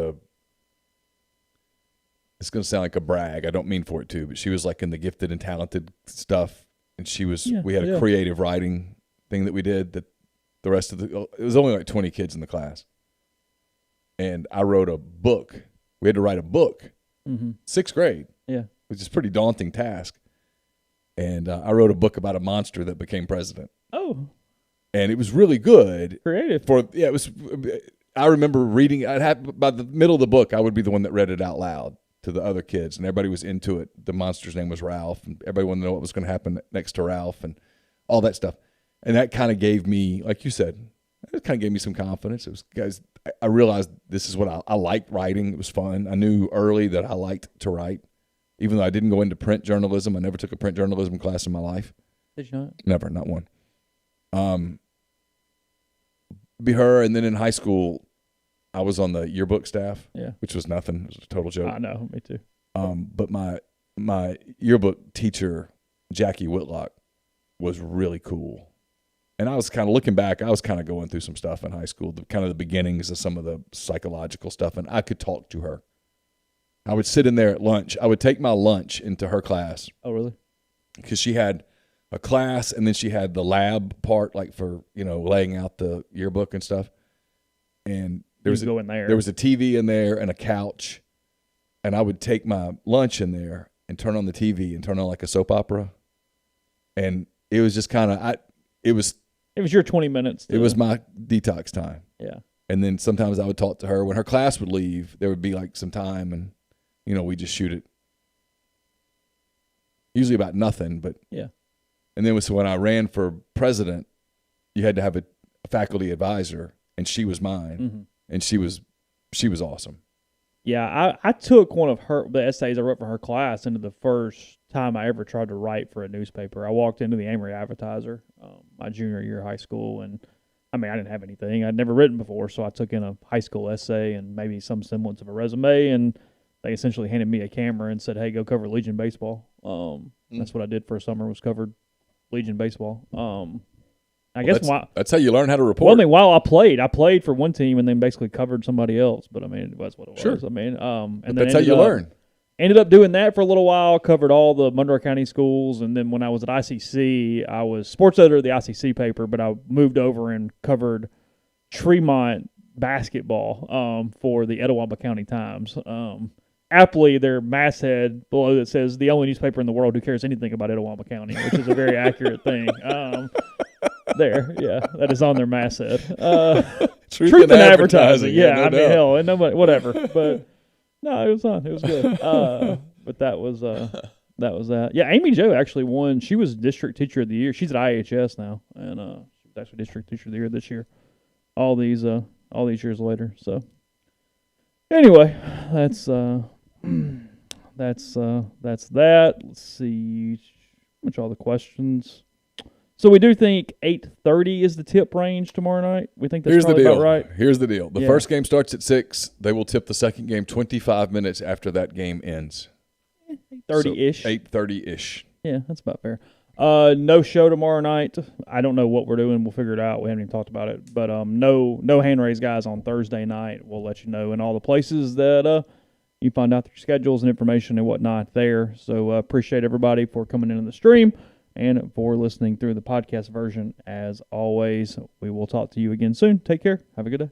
going to sound like a brag. I don't mean for it to, but she was like in the gifted and talented stuff. And we had a creative writing thing that we did that the rest of it was only like 20 kids in the class. And I wrote a book. We had to write a book. 6th grade. Yeah. Which is a pretty daunting task. And I wrote a book about a monster that became president. Oh. And it was really good. Creative. It was. I remember reading. By the middle of the book, I would be the one that read it out loud to the other kids, and everybody was into it. The monster's name was Ralph, and everybody wanted to know what was going to happen next to Ralph and all that stuff. And that kind of gave me, like you said, it kind of gave me some confidence. It was, guys, I realized this is what I liked writing. It was fun. I knew early that I liked to write. Even though I didn't go into print journalism, I never took a print journalism class in my life. Did you not? Never, not one. Be her, and then in high school, I was on the yearbook staff, which was nothing. It was a total joke. I know, me too. But my yearbook teacher, Jackie Whitlock, was really cool. And I was kind of looking back, I was kind of going through some stuff in high school, the beginnings of some of the psychological stuff, and I could talk to her. I would sit in there at lunch. I would take my lunch into her class. Oh, really? Because she had a class, and then she had the lab part, like for, laying out the yearbook and stuff. And there was a TV in there and a couch. And I would take my lunch in there and turn on the TV and turn on like a soap opera. And it was just kind of, it was your 20 minutes. It was my detox time. Yeah. And then sometimes I would talk to her. When her class would leave, there would be like some time, and we just shoot it. Usually about nothing, but yeah. And then when I ran for president, you had to have a faculty advisor, and she was mine, and she was awesome. Yeah, I took one of the essays I wrote for her class into the first time I ever tried to write for a newspaper. I walked into the Amory Advertiser my junior year of high school, and I didn't have anything. I'd never written before, so I took in a high school essay and maybe some semblance of a resume, and they essentially handed me a camera and said, hey, go cover Legion baseball. That's what I did for a summer, was covered Legion baseball. That's how you learn how to report. Well, while I played for one team and then basically covered somebody else. But it was what it was. Sure. And that's how you learn. Ended up doing that for a little while. Covered all the Monroe County schools, and then when I was at ICC, I was sports editor of the ICC paper. But I moved over and covered Tremont basketball for the Etowah County Times. Aptly, their masthead below that says the only newspaper in the world who cares anything about Etowah County, which is a very accurate thing. That is on their masthead. Truth in advertising. Yeah, no hell, and nobody, whatever. But no, it was fun. It was good. But that was that. Yeah, Amy Jo actually won. She was district teacher of the year. She's at IHS now, and she was actually district teacher of the year this year. All these years later. So anyway, that's that. Let's see. Which all the questions. So we do think 8:30 is the tip range tomorrow night. We think that's probably about right. Here's the deal. The first game starts at 6. They will tip the second game 25 minutes after that game ends. 8:30-ish. 8:30-ish. Yeah, that's about fair. No show tomorrow night. I don't know what we're doing. We'll figure it out. We haven't even talked about it. But no hand raise guys on Thursday night. We'll let you know in all the places that you find out their schedules and information and whatnot there. So appreciate everybody for coming into the stream and for listening through the podcast version. As always, we will talk to you again soon. Take care. Have a good day.